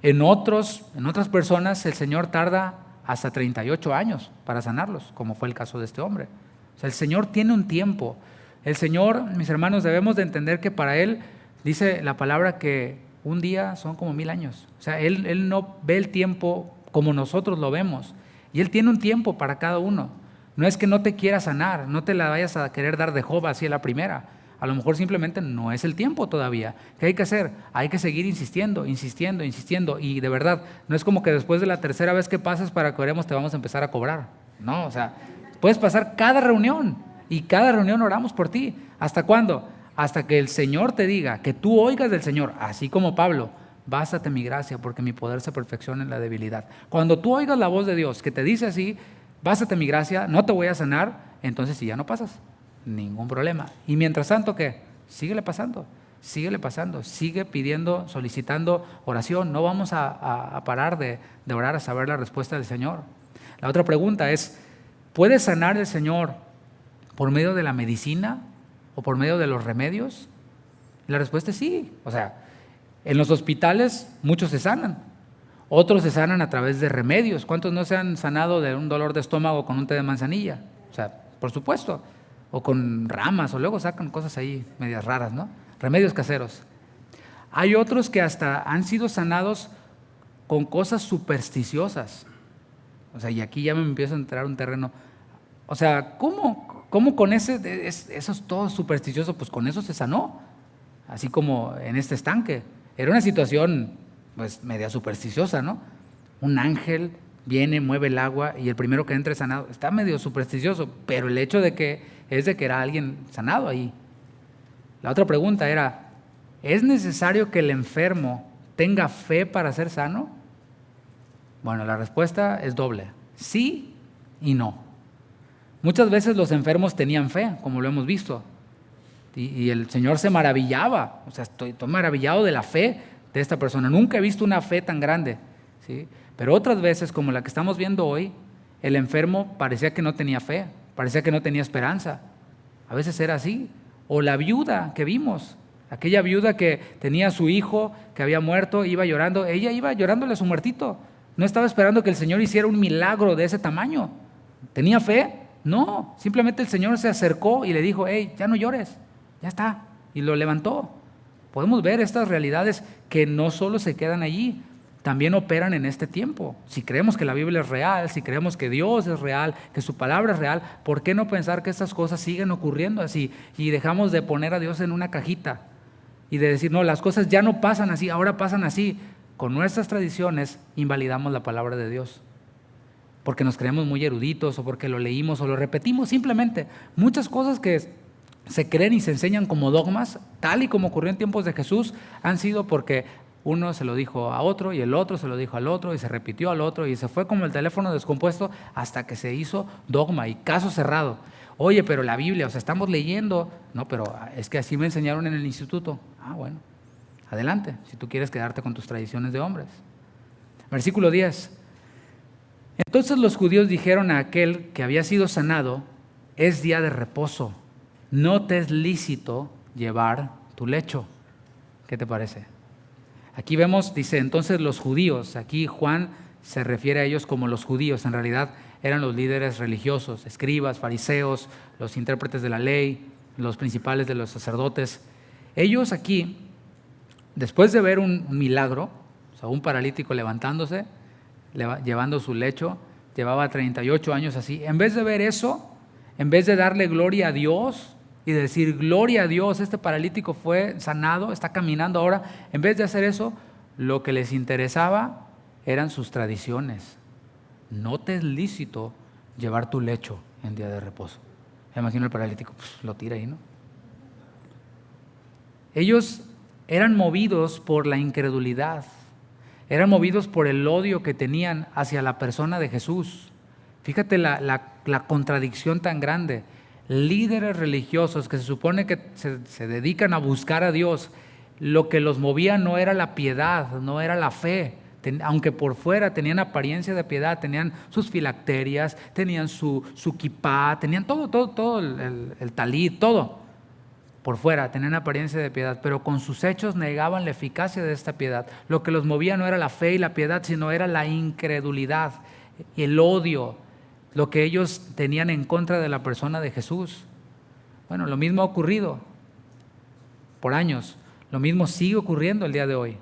En otras personas el Señor tarda hasta 38 años para sanarlos, como fue el caso de este hombre. O sea, el Señor tiene un tiempo. El Señor, mis hermanos, debemos de entender que para Él, dice la palabra que un día son como 1000 años. O sea, Él no ve el tiempo como nosotros lo vemos. Y Él tiene un tiempo para cada uno. No es que no te quiera sanar, no te la vayas a querer dar de joba así a la primera. A lo mejor simplemente no es el tiempo todavía. ¿Qué hay que hacer? Hay que seguir insistiendo. Y de verdad, no es como que después de la tercera vez que pases para que oremos te vamos a empezar a cobrar. No, o sea, puedes pasar cada reunión y cada reunión oramos por ti. ¿Hasta cuándo? Hasta que el Señor te diga, que tú oigas del Señor, así como Pablo, bástate mi gracia porque mi poder se perfecciona en la debilidad. Cuando tú oigas la voz de Dios que te dice así, bástate mi gracia, no te voy a sanar, entonces si ya no pasas, ningún problema. Y mientras tanto, ¿qué? Síguele pasando, sigue pidiendo, solicitando oración. No vamos a parar de orar a saber la respuesta del Señor. La otra pregunta es, ¿puede sanar el Señor por medio de la medicina o por medio de los remedios? La respuesta es sí. O sea, en los hospitales muchos se sanan, otros se sanan a través de remedios. ¿Cuántos no se han sanado de un dolor de estómago con un té de manzanilla? O sea, por supuesto, o con ramas, o luego sacan cosas ahí medias raras, ¿no? Remedios caseros. Hay otros que hasta han sido sanados con cosas supersticiosas. O sea, y aquí ya me empiezo a entrar un terreno. O sea, ¿cómo con eso es todo supersticioso? Pues con eso se sanó, así como en este estanque. Era una situación pues media supersticiosa, ¿no? Un ángel viene, mueve el agua y el primero que entra es sanado. Está medio supersticioso, pero el hecho de que era alguien sanado ahí. La otra pregunta era, ¿es necesario que el enfermo tenga fe para ser sano? Bueno, la respuesta es doble, sí y no. Muchas veces los enfermos tenían fe, como lo hemos visto, y el Señor se maravillaba. O sea, estoy maravillado de la fe de esta persona. Nunca he visto una fe tan grande, ¿sí? Pero otras veces, como la que estamos viendo hoy, el enfermo parecía que no tenía fe, parecía que no tenía esperanza. A veces era así. O la viuda que vimos, aquella viuda que tenía a su hijo que había muerto, iba llorando, ella iba llorándole a su muertito. No estaba esperando que el Señor hiciera un milagro de ese tamaño. ¿Tenía fe? No, simplemente el Señor se acercó y le dijo, hey, ya no llores, ya está, y lo levantó. Podemos ver estas realidades que no solo se quedan allí, también operan en este tiempo. Si creemos que la Biblia es real, si creemos que Dios es real, que su palabra es real, ¿por qué no pensar que estas cosas siguen ocurriendo así? Y dejamos de poner a Dios en una cajita y de decir, no, las cosas ya no pasan así, ahora pasan así. Con nuestras tradiciones invalidamos la palabra de Dios, porque nos creemos muy eruditos o porque lo leímos o lo repetimos simplemente. Muchas cosas que se creen y se enseñan como dogmas, tal y como ocurrió en tiempos de Jesús, han sido porque uno se lo dijo a otro y el otro se lo dijo al otro y se repitió al otro y se fue como el teléfono descompuesto hasta que se hizo dogma y caso cerrado. Oye, pero la Biblia, o sea, estamos leyendo. No, pero es que así me enseñaron en el instituto. Ah, bueno, adelante, si tú quieres quedarte con tus tradiciones de hombres. Versículo 10. Entonces los judíos dijeron a aquel que había sido sanado, es día de reposo, no te es lícito llevar tu lecho. ¿Qué te parece? Aquí vemos, dice, entonces los judíos, aquí Juan se refiere a ellos como los judíos, en realidad eran los líderes religiosos, escribas, fariseos, los intérpretes de la ley, los principales de los sacerdotes. Ellos aquí, después de ver un milagro, o sea, un paralítico levantándose, llevando su lecho, llevaba 38 años así, en vez de ver eso, en vez de darle gloria a Dios y decir, gloria a Dios, este paralítico fue sanado, está caminando ahora, en vez de hacer eso, lo que les interesaba eran sus tradiciones. No te es lícito llevar tu lecho en día de reposo. Me imagino el paralítico, pues lo tira ahí, ¿no? Ellos eran movidos por la incredulidad, eran movidos por el odio que tenían hacia la persona de Jesús. Fíjate la contradicción tan grande. Líderes religiosos que se supone que se dedican a buscar a Dios, lo que los movía no era la piedad, no era la fe, aunque por fuera tenían apariencia de piedad, tenían sus filacterias, tenían su kipá, tenían todo el talit, todo. Por fuera tenían apariencia de piedad, pero con sus hechos negaban la eficacia de esta piedad. Lo que los movía no era la fe y la piedad, sino era la incredulidad y el odio, lo que ellos tenían en contra de la persona de Jesús. Bueno, lo mismo ha ocurrido por años, lo mismo sigue ocurriendo el día de hoy.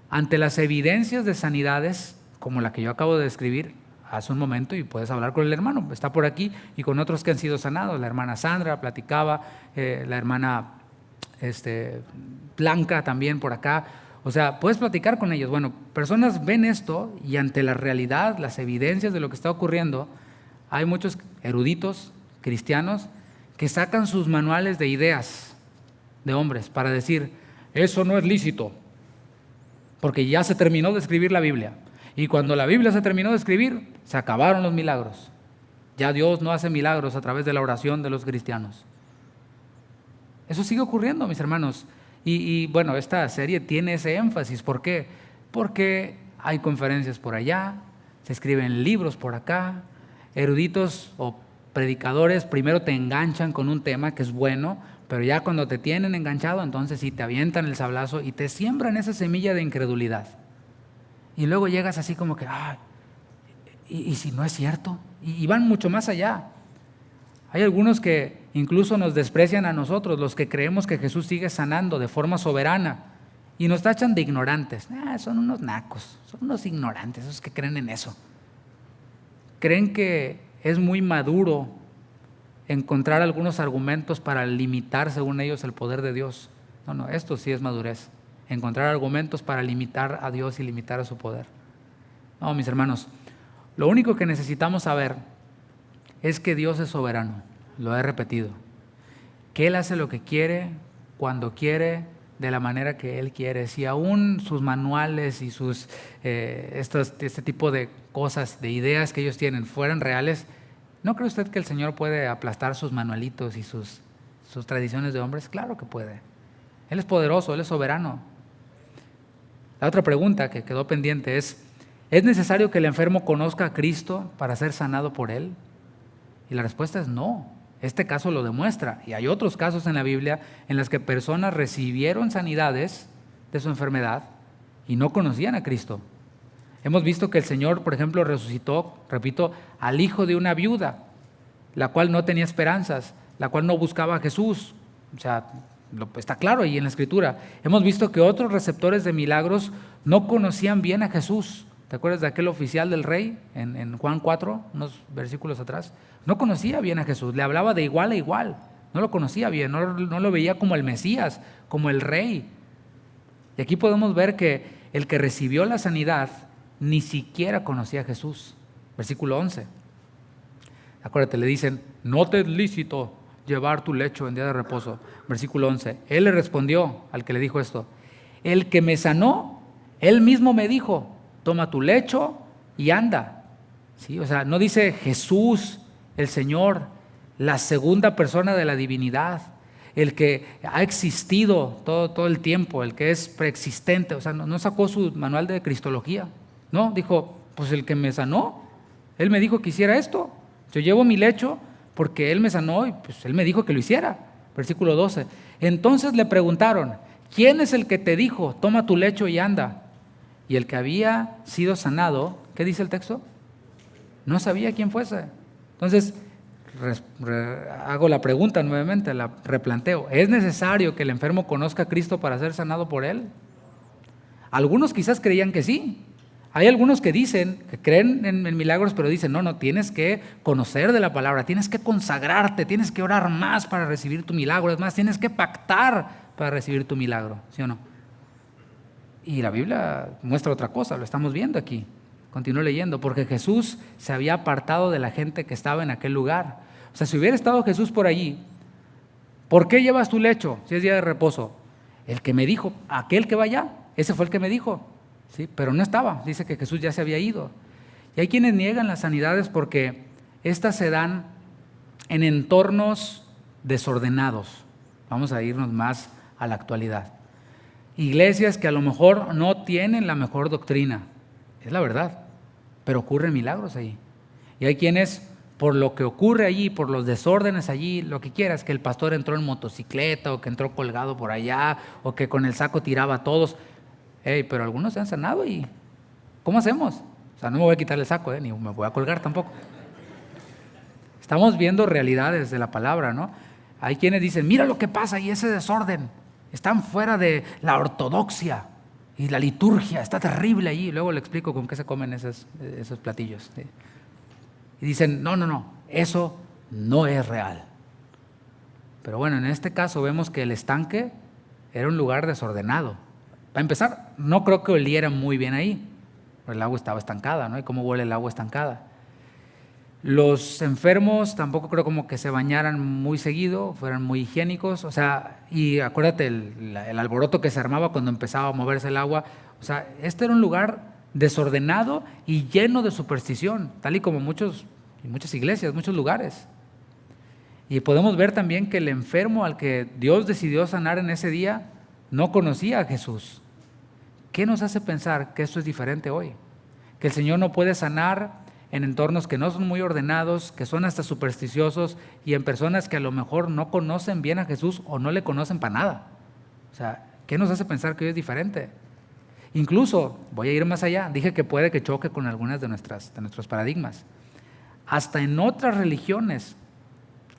Ante las evidencias de sanidades, como la que yo acabo de describir hace un momento, y puedes hablar con el hermano, está por aquí, y con otros que han sido sanados. La hermana Sandra platicaba, la hermana Blanca también por acá. O sea, puedes platicar con ellos. Bueno, personas ven esto y ante la realidad, las evidencias de lo que está ocurriendo, hay muchos eruditos cristianos que sacan sus manuales de ideas de hombres para decir, eso no es lícito, porque ya se terminó de escribir la Biblia. Y cuando la Biblia se terminó de escribir, se acabaron los milagros. Ya Dios no hace milagros a través de la oración de los cristianos. Eso sigue ocurriendo, mis hermanos. Y bueno, esta serie tiene ese énfasis. ¿Por qué? Porque hay conferencias por allá, se escriben libros por acá, eruditos o predicadores primero te enganchan con un tema que es bueno, pero ya cuando te tienen enganchado, entonces sí te avientan el sablazo y te siembran esa semilla de incredulidad. Y luego llegas así como que, ¿y si no es cierto? Y van mucho más allá. Hay algunos que incluso nos desprecian a nosotros, los que creemos que Jesús sigue sanando de forma soberana, y nos tachan de ignorantes. Son unos nacos, son unos ignorantes, esos que creen en eso. Creen que es muy maduro encontrar algunos argumentos para limitar, según ellos, el poder de Dios. No, esto sí es madurez. Encontrar argumentos para limitar a Dios y limitar a su poder. No, mis hermanos, lo único que necesitamos saber es que Dios es soberano, lo he repetido, que Él hace lo que quiere, cuando quiere, de la manera que Él quiere. Si aún sus manuales y sus este tipo de cosas, de ideas que ellos tienen fueran reales, ¿no cree usted que el Señor puede aplastar sus manualitos y sus tradiciones de hombres? Claro que puede. Él es poderoso, Él es soberano. La otra pregunta que quedó pendiente ¿es necesario que el enfermo conozca a Cristo para ser sanado por Él? Y la respuesta es no. Este caso lo demuestra. Y hay otros casos en la Biblia en los que personas recibieron sanidades de su enfermedad y no conocían a Cristo. Hemos visto que el Señor, por ejemplo, resucitó, repito, al hijo de una viuda, la cual no tenía esperanzas, la cual no buscaba a Jesús. O sea, está claro ahí en la Escritura. Hemos visto que otros receptores de milagros no conocían bien a Jesús. ¿Te acuerdas de aquel oficial del rey en Juan 4, unos versículos atrás? No conocía bien a Jesús, le hablaba de igual a igual, no lo conocía bien, no lo veía como el Mesías, como el rey. Y aquí podemos ver que el que recibió la sanidad ni siquiera conocía a Jesús. Versículo 11. Acuérdate, le dicen, no te es lícito llevar tu lecho en día de reposo. Versículo 11. Él le respondió al que le dijo esto, el que me sanó, él mismo me dijo, toma tu lecho y anda. ¿Sí? O sea, no dice Jesús, el Señor, la segunda persona de la divinidad, el que ha existido todo el tiempo, el que es preexistente. O sea, no sacó su manual de cristología. No, dijo, pues el que me sanó, él me dijo que hiciera esto. Yo llevo mi lecho porque él me sanó y pues él me dijo que lo hiciera. Versículo 12. Entonces le preguntaron, ¿quién es el que te dijo, toma tu lecho y anda? Y el que había sido sanado, ¿qué dice el texto? No sabía quién fuese. Entonces, hago la pregunta nuevamente, la replanteo. ¿Es necesario que el enfermo conozca a Cristo para ser sanado por Él? Algunos quizás creían que sí. Hay algunos que dicen, que creen en milagros, pero dicen, no, tienes que conocer de la palabra, tienes que consagrarte, tienes que orar más para recibir tu milagro. Es más, tienes que pactar para recibir tu milagro, ¿sí o no? Y la Biblia muestra otra cosa, lo estamos viendo aquí. Continúo leyendo, porque Jesús se había apartado de la gente que estaba en aquel lugar. O sea, si hubiera estado Jesús por allí, ¿por qué llevas tu lecho si es día de reposo? El que me dijo, aquel que va allá, ese fue el que me dijo. ¿Sí? Pero no estaba, dice que Jesús ya se había ido. Y hay quienes niegan las sanidades porque estas se dan en entornos desordenados. Vamos a irnos más a la actualidad. Iglesias que a lo mejor no tienen la mejor doctrina, es la verdad, pero ocurren milagros ahí. Y hay quienes por lo que ocurre allí, por los desórdenes allí, lo que quieras, que el pastor entró en motocicleta o que entró colgado por allá o que con el saco tiraba a todos. Pero algunos se han sanado y ¿cómo hacemos? O sea, no me voy a quitar el saco, ni me voy a colgar tampoco. Estamos viendo realidades de la palabra, ¿no? Hay quienes dicen, mira lo que pasa y ese desorden. Están fuera de la ortodoxia y la liturgia, está terrible allí. Luego le explico con qué se comen esos platillos, ¿sí? Y dicen, no, eso no es real. Pero bueno, en este caso vemos que el estanque era un lugar desordenado. Para empezar, no creo que oliera muy bien ahí. El agua estaba estancada, ¿no? ¿Y cómo huele el agua estancada? Los enfermos tampoco creo como que se bañaran muy seguido, fueran muy higiénicos. O sea, y acuérdate el alboroto que se armaba cuando empezaba a moverse el agua. O sea, este era un lugar desordenado y lleno de superstición, tal y como muchas iglesias, muchos lugares. Y podemos ver también que el enfermo al que Dios decidió sanar en ese día no conocía a Jesús. ¿Qué nos hace pensar que esto es diferente hoy? Que el Señor no puede sanar en entornos que no son muy ordenados, que son hasta supersticiosos y en personas que a lo mejor no conocen bien a Jesús o no le conocen para nada. O sea, ¿qué nos hace pensar que hoy es diferente? Incluso, voy a ir más allá, dije que puede que choque con algunas de nuestros paradigmas. Hasta en otras religiones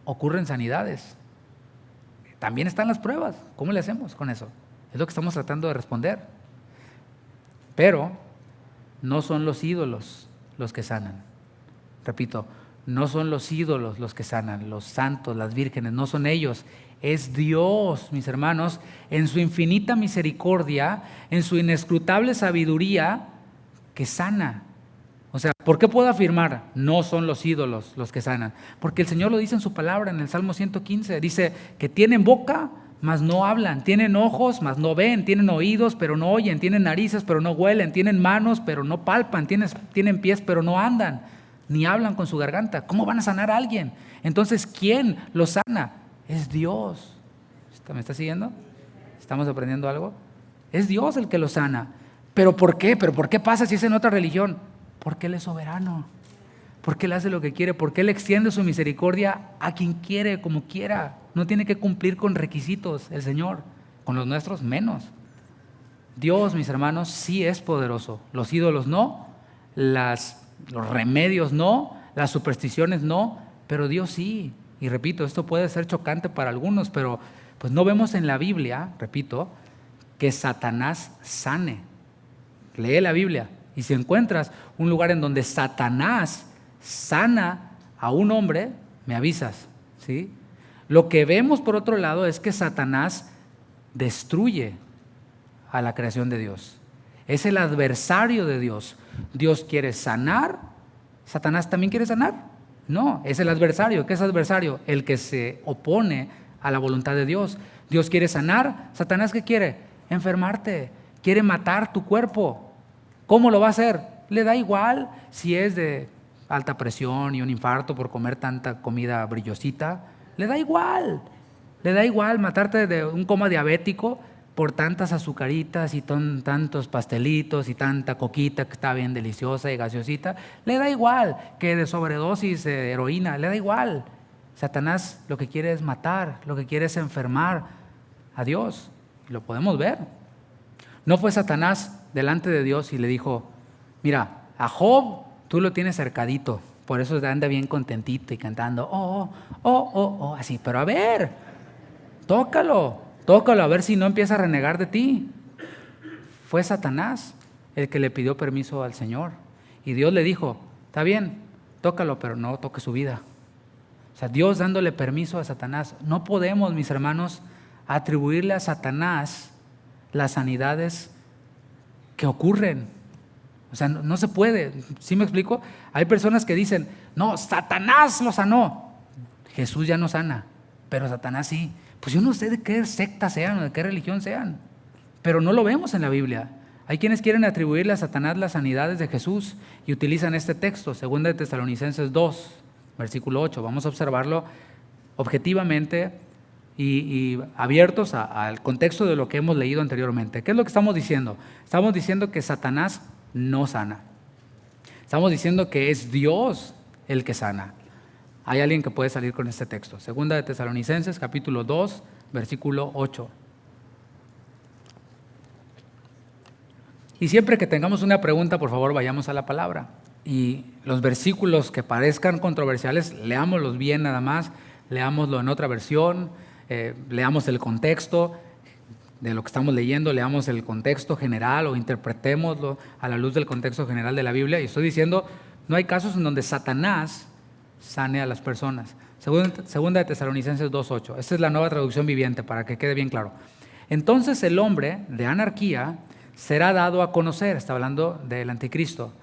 ocurren sanidades. También están las pruebas. ¿Cómo le hacemos con eso? Es lo que estamos tratando de responder. Pero no son los ídolos los que sanan. Repito, no son los ídolos los que sanan, los santos, las vírgenes, no son ellos. Es Dios, mis hermanos, en su infinita misericordia, en su inescrutable sabiduría, que sana. O sea, ¿por qué puedo afirmar? No son los ídolos los que sanan. Porque el Señor lo dice en su palabra, en el Salmo 115. Dice que tienen boca, mas no hablan. Tienen ojos, mas no ven. Tienen oídos, pero no oyen. Tienen narices, pero no huelen. Tienen manos, pero no palpan. Tienen pies, pero no andan. Ni hablan con su garganta. ¿Cómo van a sanar a alguien? Entonces, ¿quién los sana? Es Dios. ¿Me está siguiendo? ¿Estamos aprendiendo algo? Es Dios el que los sana. ¿Pero por qué? ¿Pero por qué pasa si es en otra religión? Porque Él es soberano. Porque Él hace lo que quiere. Porque Él extiende su misericordia a quien quiere, como quiera. No tiene que cumplir con requisitos el Señor. Con los nuestros menos. Dios, mis hermanos, sí es poderoso. Los ídolos no. Los remedios no. Las supersticiones no. Pero Dios sí. Y repito, esto puede ser chocante para algunos, pero pues no vemos en la Biblia, repito, que Satanás sane. Lee la Biblia y si encuentras un lugar en donde Satanás sana a un hombre, me avisas, ¿sí? Lo que vemos por otro lado es que Satanás destruye a la creación de Dios. Es el adversario de Dios. Dios quiere sanar, Satanás también quiere sanar. No, es el adversario. ¿Qué es adversario? El que se opone a la voluntad de Dios. Dios quiere sanar. ¿Satanás qué quiere? Enfermarte. Quiere matar tu cuerpo. ¿Cómo lo va a hacer? Le da igual si es de alta presión y un infarto por comer tanta comida brillosita. Le da igual. Le da igual matarte de un coma diabético por tantas azucaritas y tantos pastelitos y tanta coquita que está bien deliciosa y gaseosita. Le da igual que de sobredosis de heroína, le da igual. Satanás lo que quiere es matar, lo que quiere es enfermar a Dios. Lo podemos ver. No fue Satanás delante de Dios y le dijo, mira, a Job tú lo tienes cercadito, por eso anda bien contentito y cantando, así, pero a ver, tócalo a ver si no empieza a renegar de ti. Fue Satanás el que le pidió permiso al Señor. Y Dios le dijo, está bien, tócalo, pero no toque su vida. O sea, Dios dándole permiso a Satanás. No podemos, mis hermanos, atribuirle a Satanás las sanidades que ocurren. O sea, no se puede. ¿Sí me explico? Hay personas que dicen, no, Satanás lo sanó. Jesús ya no sana, pero Satanás sí. Pues yo no sé de qué secta sean o de qué religión sean, pero no lo vemos en la Biblia. Hay quienes quieren atribuirle a Satanás las sanidades de Jesús y utilizan este texto, 2 de Tesalonicenses 2, versículo 8. Vamos a observarlo objetivamente y abiertos al contexto de lo que hemos leído anteriormente. ¿Qué es lo que estamos diciendo? Estamos diciendo que Satanás no sana. Estamos diciendo que es Dios el que sana. Hay alguien que puede salir con este texto. Segunda de Tesalonicenses, capítulo 2, versículo 8. Y siempre que tengamos una pregunta, por favor, vayamos a la palabra. Y los versículos que parezcan controversiales, leámoslos bien nada más, leámoslo en otra versión, leamos el contexto de lo que estamos leyendo, leamos el contexto general o interpretémoslo a la luz del contexto general de la Biblia. Y estoy diciendo, no hay casos en donde Satanás sane a las personas. Segunda de Tesalonicenses 2:8. Esta es la Nueva Traducción Viviente para que quede bien claro. Entonces el hombre de anarquía será dado a conocer, está hablando del anticristo.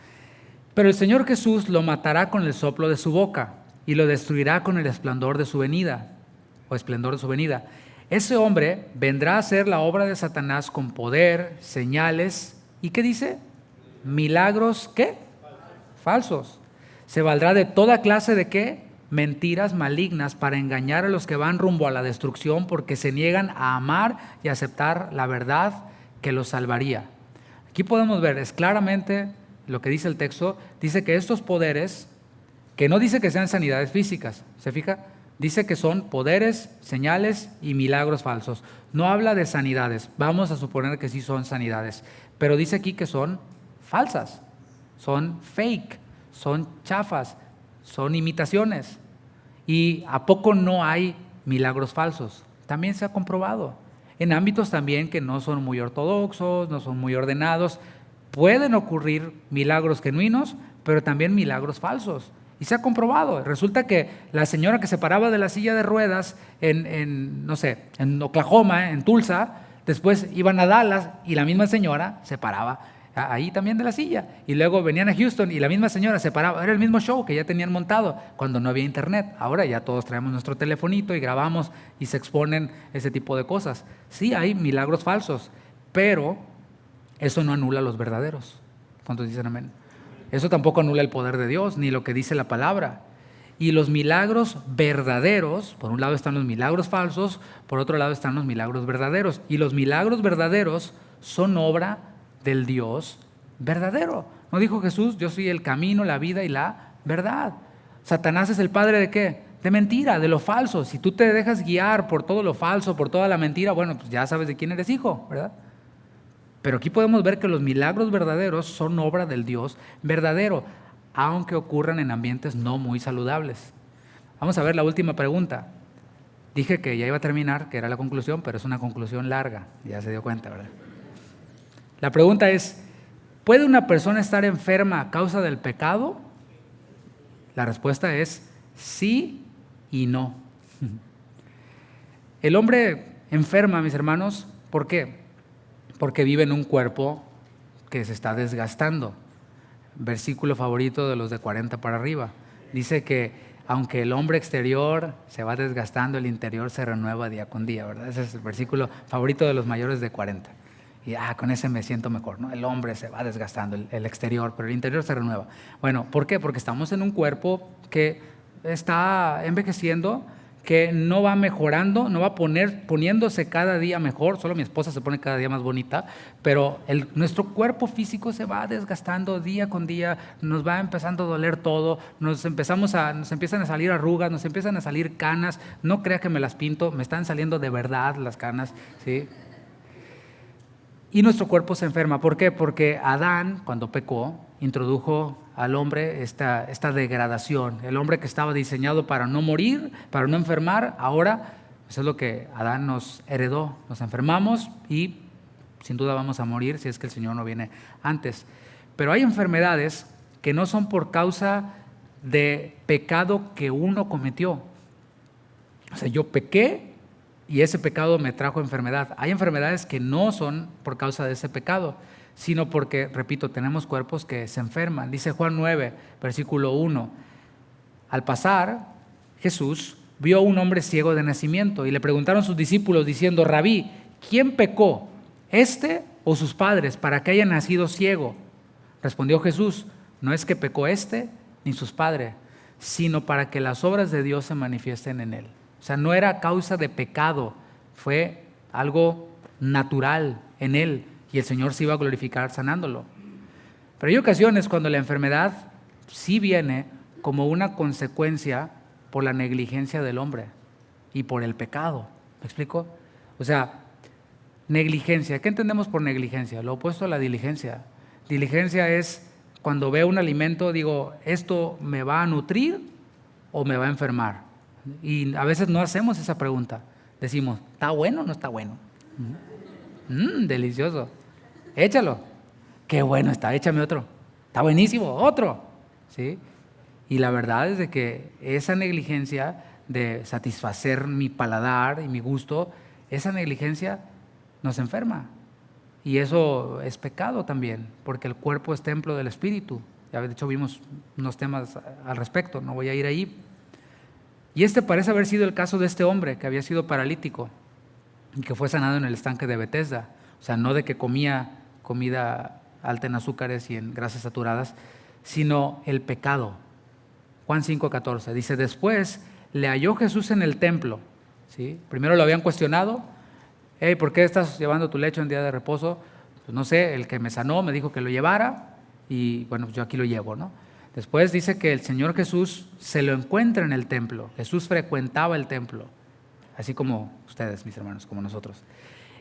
Pero el Señor Jesús lo matará con el soplo de su boca y lo destruirá con el esplendor de su venida, o esplendor de su venida. Ese hombre vendrá a hacer la obra de Satanás con poder, señales, ¿y qué dice? Milagros, ¿qué? Falsos. Se valdrá de toda clase de ¿qué? Mentiras malignas para engañar a los que van rumbo a la destrucción porque se niegan a amar y aceptar la verdad que los salvaría. Aquí podemos ver, es claramente lo que dice el texto, dice que estos poderes, que no dice que sean sanidades físicas, ¿se fija? Dice que son poderes, señales y milagros falsos. No habla de sanidades, vamos a suponer que sí son sanidades, pero dice aquí que son falsas, son fake, son chafas, son imitaciones. ¿Y a poco no hay milagros falsos? También se ha comprobado. En ámbitos también que no son muy ortodoxos, no son muy ordenados, pueden ocurrir milagros genuinos, pero también milagros falsos. Y se ha comprobado. Resulta que la señora que se paraba de la silla de ruedas en Oklahoma, en Tulsa, después iban a Dallas y la misma señora se paraba ahí también de la silla. Y luego venían a Houston y la misma señora se paraba. Era el mismo show que ya tenían montado cuando no había internet. Ahora ya todos traemos nuestro telefonito y grabamos y se exponen ese tipo de cosas. Sí, hay milagros falsos, pero eso no anula los verdaderos. ¿Cuántos dicen amén? Eso tampoco anula el poder de Dios, ni lo que dice la palabra. Y los milagros verdaderos, por un lado están los milagros falsos, por otro lado están los milagros verdaderos. Y los milagros verdaderos son obra del Dios verdadero. ¿No dijo Jesús? Yo soy el camino, la vida y la verdad. Satanás es el padre ¿de qué? De mentira, de lo falso. Si tú te dejas guiar por todo lo falso, por toda la mentira, bueno, pues ya sabes de quién eres hijo, ¿verdad? Pero aquí podemos ver que los milagros verdaderos son obra del Dios verdadero, aunque ocurran en ambientes no muy saludables. Vamos a ver la última pregunta. Dije que ya iba a terminar, que era la conclusión, pero es una conclusión larga, ya se dio cuenta, ¿verdad? La pregunta es, ¿puede una persona estar enferma a causa del pecado? La respuesta es sí y no. El hombre enferma, mis hermanos, ¿por qué? Porque vive en un cuerpo que se está desgastando. Versículo favorito de los de 40 para arriba. Dice que aunque el hombre exterior se va desgastando, el interior se renueva día con día, ¿verdad? Ese es el versículo favorito de los mayores de 40. Y con ese me siento mejor, ¿no? El hombre se va desgastando, el exterior, pero el interior se renueva. Bueno, ¿por qué? Porque estamos en un cuerpo que está envejeciendo, que no va mejorando, no va poniéndose cada día mejor, solo mi esposa se pone cada día más bonita, pero nuestro cuerpo físico se va desgastando día con día, nos va empezando a doler todo, nos empiezan a salir arrugas, nos empiezan a salir canas, no crea que me las pinto, me están saliendo de verdad las canas, ¿sí? Y nuestro cuerpo se enferma. ¿Por qué? Porque Adán, cuando pecó, introdujo al hombre esta degradación. El hombre que estaba diseñado para no morir, para no enfermar, ahora eso es lo que Adán nos heredó. Nos enfermamos y sin duda vamos a morir si es que el Señor no viene antes. Pero hay enfermedades que no son por causa de pecado que uno cometió. O sea, yo pequé y ese pecado me trajo enfermedad. Hay enfermedades que no son por causa de ese pecado, sino porque, repito, tenemos cuerpos que se enferman. Dice Juan 9, versículo 1. Al pasar, Jesús vio a un hombre ciego de nacimiento y le preguntaron sus discípulos diciendo, Rabí, ¿quién pecó, este o sus padres, para que haya nacido ciego? Respondió Jesús, no es que pecó este ni sus padres, sino para que las obras de Dios se manifiesten en él. O sea, no era causa de pecado, fue algo natural en él y el Señor se iba a glorificar sanándolo. Pero hay ocasiones cuando la enfermedad sí viene como una consecuencia por la negligencia del hombre y por el pecado. ¿Me explico? O sea, negligencia. ¿Qué entendemos por negligencia? Lo opuesto a la diligencia. Diligencia es cuando veo un alimento, digo, ¿esto me va a nutrir o me va a enfermar? Y a veces no hacemos esa pregunta. Decimos, ¿está bueno o no está bueno? Delicioso. Échalo. Qué bueno está, échame otro. Está buenísimo, otro. ¿Sí? Y la verdad es de que esa negligencia de satisfacer mi paladar y mi gusto, esa negligencia nos enferma. Y eso es pecado también, porque el cuerpo es templo del Espíritu. Ya de hecho vimos unos temas al respecto, no voy a ir ahí. Y este parece haber sido el caso de este hombre que había sido paralítico y que fue sanado en el estanque de Betesda. O sea, no de que comía comida alta en azúcares y en grasas saturadas, sino el pecado. Juan 5:14 dice, después le halló Jesús en el templo. ¿Sí? Primero lo habían cuestionado. Hey, ¿por qué estás llevando tu lecho en día de reposo? Pues no sé, el que me sanó me dijo que lo llevara y bueno, pues yo aquí lo llevo, ¿no? Después dice que el Señor Jesús se lo encuentra en el templo. Jesús frecuentaba el templo, así como ustedes, mis hermanos, como nosotros.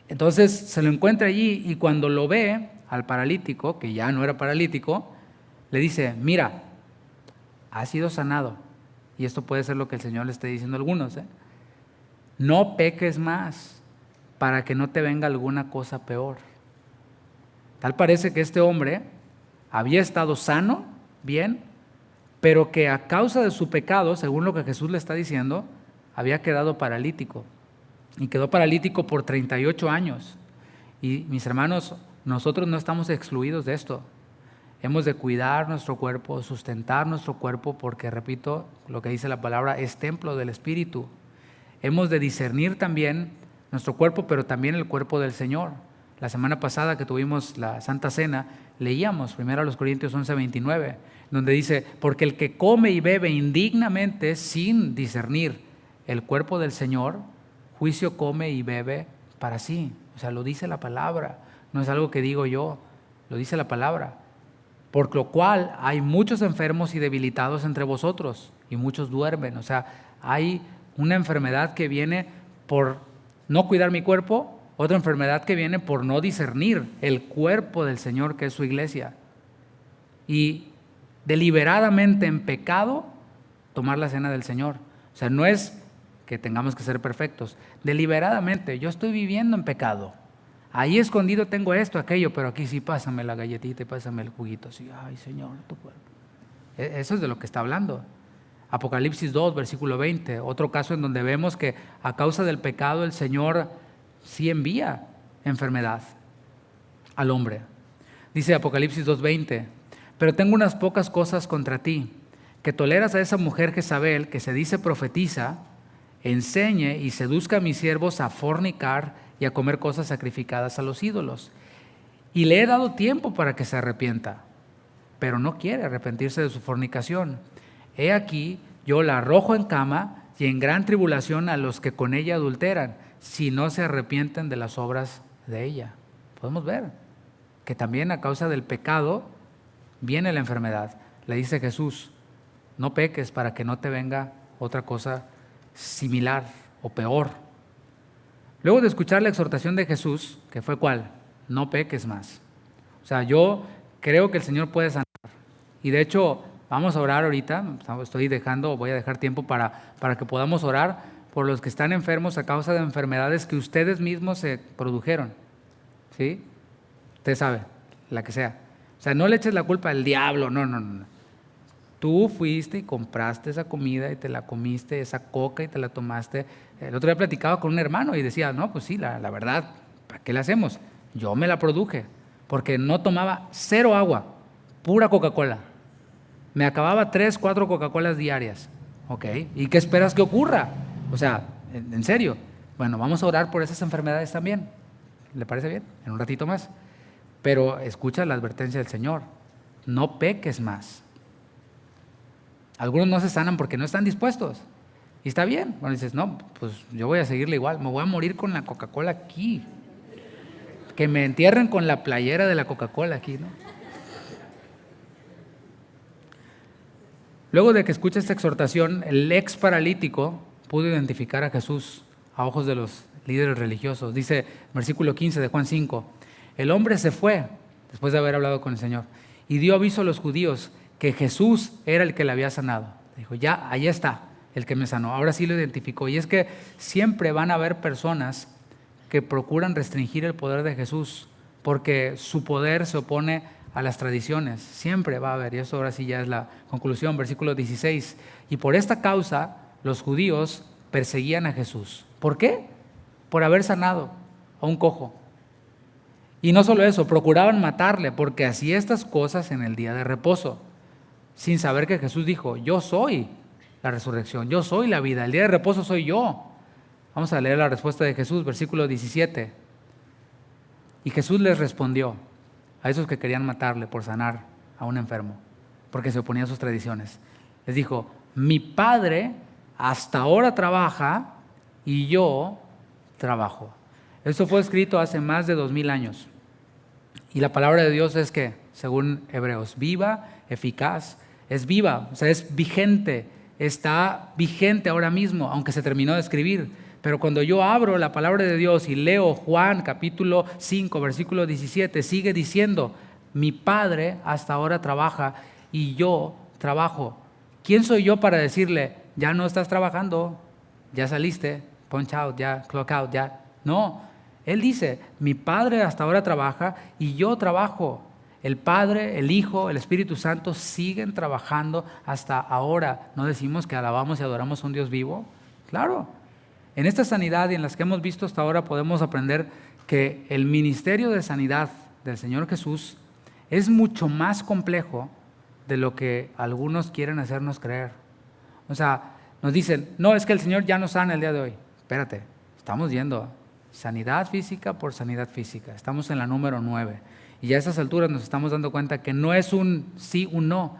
Entonces se lo encuentra allí y cuando lo ve al paralítico, que ya no era paralítico, le dice, mira, has sido sanado. Y esto puede ser lo que el Señor le esté diciendo a algunos, no peques más para que no te venga alguna cosa peor. Tal parece que este hombre había estado sano, bien, pero que a causa de su pecado, según lo que Jesús le está diciendo, había quedado paralítico. Y quedó paralítico por 38 años. Y mis hermanos, nosotros no estamos excluidos de esto. Hemos de cuidar nuestro cuerpo, sustentar nuestro cuerpo, porque, repito, lo que dice la palabra es templo del Espíritu. Hemos de discernir también nuestro cuerpo, pero también el cuerpo del Señor. La semana pasada que tuvimos la Santa Cena, leíamos 1 Corintios 11:29, donde dice, porque el que come y bebe indignamente sin discernir el cuerpo del Señor, juicio come y bebe para sí. O sea, lo dice la palabra, no es algo que digo yo, lo dice la palabra. Por lo cual hay muchos enfermos y debilitados entre vosotros y muchos duermen. O sea, hay una enfermedad que viene por no cuidar mi cuerpo, otra enfermedad que viene por no discernir el cuerpo del Señor, que es su iglesia. Y deliberadamente en pecado tomar la cena del Señor. O sea, no es que tengamos que ser perfectos. Deliberadamente, yo estoy viviendo en pecado. Ahí escondido tengo esto, aquello, pero aquí sí pásame la galletita y pásame el juguito. Así, ay Señor, tu cuerpo. Eso es de lo que está hablando. Apocalipsis 2, versículo 20, otro caso en donde vemos que a causa del pecado el Señor sí envía enfermedad al hombre. Dice Apocalipsis 2:20, pero tengo unas pocas cosas contra ti, que toleras a esa mujer Jezabel, que se dice profetiza, enseñe y seduzca a mis siervos a fornicar y a comer cosas sacrificadas a los ídolos. Y le he dado tiempo para que se arrepienta, pero no quiere arrepentirse de su fornicación. He aquí, yo la arrojo en cama y en gran tribulación a los que con ella adulteran, si no se arrepienten de las obras de ella. Podemos ver que también a causa del pecado viene la enfermedad. Le dice Jesús, no peques para que no te venga otra cosa similar o peor. Luego de escuchar la exhortación de Jesús, que fue ¿cuál? No peques más. O sea, yo creo que el Señor puede sanar. Y de hecho, vamos a orar ahorita. Voy a dejar tiempo para que podamos orar por los que están enfermos a causa de enfermedades que ustedes mismos se produjeron. ¿Sí? Usted sabe, la que sea. O sea, no le eches la culpa al diablo, no. Tú fuiste y compraste esa comida y te la comiste, esa coca y te la tomaste. El otro día platicaba con un hermano y decía, no, pues sí, la verdad, ¿para qué la hacemos? Yo me la produje, porque no tomaba cero agua, pura Coca-Cola. Me acababa 3, 4 Coca-Colas diarias. ¿Ok? ¿Y qué esperas que ocurra? O sea, en serio. Bueno, vamos a orar por esas enfermedades también. ¿Le parece bien? En un ratito más. Pero escucha la advertencia del Señor. No peques más. Algunos no se sanan porque no están dispuestos. Y está bien. Bueno, dices, no, pues yo voy a seguirle igual. Me voy a morir con la Coca-Cola aquí. Que me entierren con la playera de la Coca-Cola aquí, ¿no? Luego de que escucha esta exhortación, el ex paralítico pudo identificar a Jesús a ojos de los líderes religiosos. Dice versículo 15 de Juan 5, el hombre se fue después de haber hablado con el Señor y dio aviso a los judíos que Jesús era el que le había sanado. Dijo, ya, ahí está el que me sanó. Ahora sí lo identificó. Y es que siempre van a haber personas que procuran restringir el poder de Jesús porque su poder se opone a las tradiciones. Siempre va a haber, y eso ahora sí ya es la conclusión, versículo 16. Y por esta causa los judíos perseguían a Jesús. ¿Por qué? Por haber sanado a un cojo. Y no solo eso, procuraban matarle porque hacía estas cosas en el día de reposo, sin saber que Jesús dijo, yo soy la resurrección, yo soy la vida, el día de reposo soy yo. Vamos a leer la respuesta de Jesús, versículo 17. Y Jesús les respondió a esos que querían matarle por sanar a un enfermo, porque se oponía a sus tradiciones. Les dijo, mi Padre hasta ahora trabaja y yo trabajo. Esto fue escrito hace más de 2000 años. Y la palabra de Dios es que, según Hebreos, viva, eficaz, es viva, o sea, es vigente, está vigente ahora mismo, aunque se terminó de escribir. Pero cuando yo abro la palabra de Dios y leo Juan capítulo 5, versículo 17, sigue diciendo, mi Padre hasta ahora trabaja y yo trabajo. ¿Quién soy yo para decirle, ya no estás trabajando, ya saliste, punch out, ya clock out, ya? No, Él dice, mi Padre hasta ahora trabaja y yo trabajo. El Padre, el Hijo, el Espíritu Santo siguen trabajando hasta ahora. ¿No decimos que alabamos y adoramos a un Dios vivo? Claro. En esta sanidad y en las que hemos visto hasta ahora podemos aprender que el ministerio de sanidad del Señor Jesús es mucho más complejo de lo que algunos quieren hacernos creer. O sea, nos dicen, no, es que el Señor ya nos sana el día de hoy. Espérate, estamos yendo sanidad física por sanidad física. Estamos en la número 9. Y ya a esas alturas nos estamos dando cuenta que no es un sí, un no.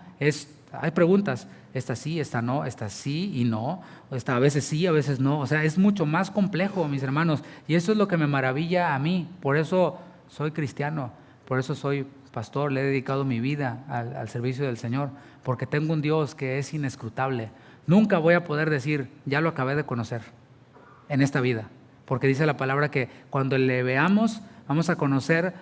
Hay preguntas, esta sí, esta no, esta sí y no. Esta a veces sí, a veces no. O sea, es mucho más complejo, mis hermanos. Y eso es lo que me maravilla a mí. Por eso soy cristiano, por eso soy pastor, le he dedicado mi vida al servicio del Señor. Porque tengo un Dios que es inescrutable. Nunca voy a poder decir, ya lo acabé de conocer en esta vida. Porque dice la palabra que cuando le veamos, vamos a conocer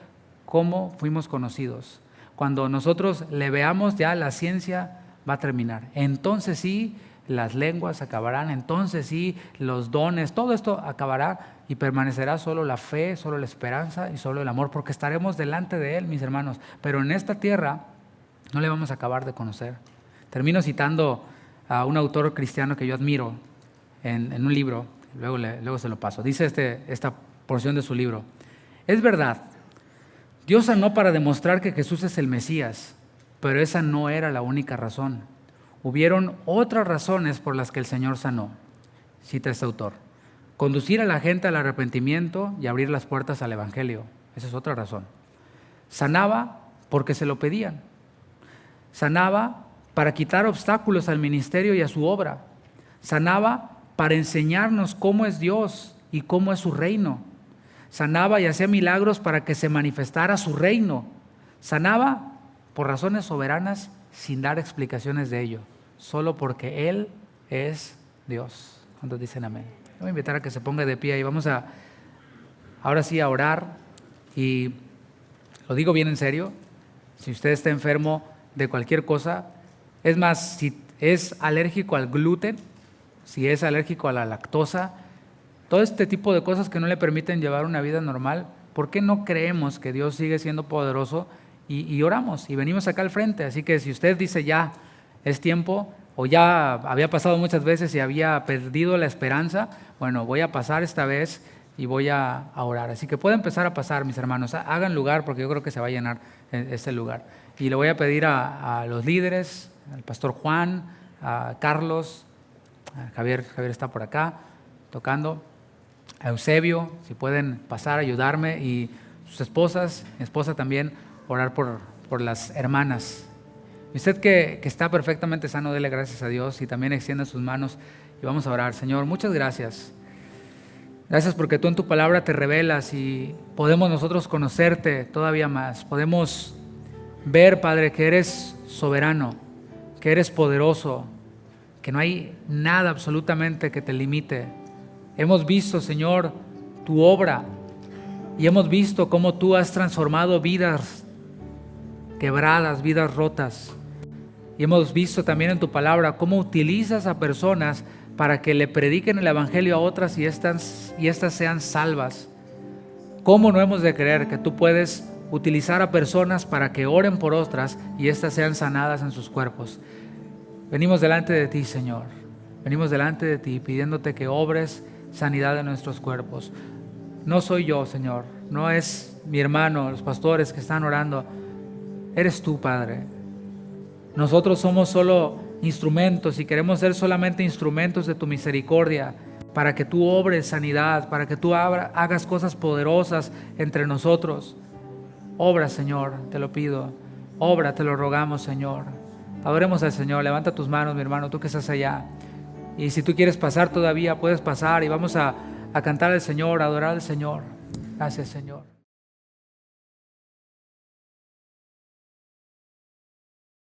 cómo fuimos conocidos. Cuando nosotros le veamos, ya la ciencia va a terminar. Entonces sí, las lenguas acabarán, entonces sí, los dones, todo esto acabará y permanecerá solo la fe, solo la esperanza y solo el amor, porque estaremos delante de Él, mis hermanos. Pero en esta tierra no le vamos a acabar de conocer. Termino citando a un autor cristiano que yo admiro en un libro, luego se lo paso. Dice esta porción de su libro, es verdad, Dios sanó para demostrar que Jesús es el Mesías, pero esa no era la única razón. Hubieron otras razones por las que el Señor sanó. Cita este autor. Conducir a la gente al arrepentimiento y abrir las puertas al Evangelio. Esa es otra razón. Sanaba porque se lo pedían. Sanaba para quitar obstáculos al ministerio y a su obra. Sanaba para enseñarnos cómo es Dios y cómo es su reino. Sanaba y hacía milagros para que se manifestara su reino. Sanaba por razones soberanas sin dar explicaciones de ello, solo porque Él es Dios. ¿Cuántos dicen amén? Voy a invitar a que se ponga de pie y vamos ahora sí a orar. Y lo digo bien en serio, si usted está enfermo de cualquier cosa, es más, si es alérgico al gluten, si es alérgico a la lactosa, todo este tipo de cosas que no le permiten llevar una vida normal, ¿por qué no creemos que Dios sigue siendo poderoso y oramos y venimos acá al frente? Así que si usted dice ya es tiempo o ya había pasado muchas veces y había perdido la esperanza, bueno, voy a pasar esta vez y voy a orar. Así que puede empezar a pasar, mis hermanos, hagan lugar porque yo creo que se va a llenar este lugar. Y le voy a pedir a los líderes, al pastor Juan, a Carlos, a Javier está por acá tocando, a Eusebio, si pueden pasar a ayudarme, y sus esposas, mi esposa también, orar por las hermanas. Y usted que está perfectamente sano, dele gracias a Dios y también extienda sus manos y vamos a orar. Señor, muchas gracias. Gracias porque tú en tu palabra te revelas y podemos nosotros conocerte todavía más. Podemos ver, Padre, que eres soberano, que eres poderoso, que no hay nada absolutamente que te limite. Hemos visto, Señor, tu obra y hemos visto cómo tú has transformado vidas quebradas, vidas rotas. Y hemos visto también en tu palabra cómo utilizas a personas para que le prediquen el evangelio a otras y estas sean salvas. ¿Cómo no hemos de creer que tú puedes utilizar a personas para que oren por otras y éstas sean sanadas en sus cuerpos? Venimos delante de ti, Señor. Venimos delante de ti pidiéndote que obres sanidad en nuestros cuerpos. No soy yo, Señor. No es mi hermano, los pastores que están orando. Eres tú, Padre. Nosotros somos solo instrumentos y queremos ser solamente instrumentos de tu misericordia para que tú obres sanidad, para que tú hagas cosas poderosas entre nosotros. Obra, Señor, te lo pido. Obra, te lo rogamos, Señor. Adoremos al Señor. Levanta tus manos, mi hermano, tú que estás allá. Y si tú quieres pasar todavía, puedes pasar y vamos a cantar al Señor, a adorar al Señor. Gracias, Señor.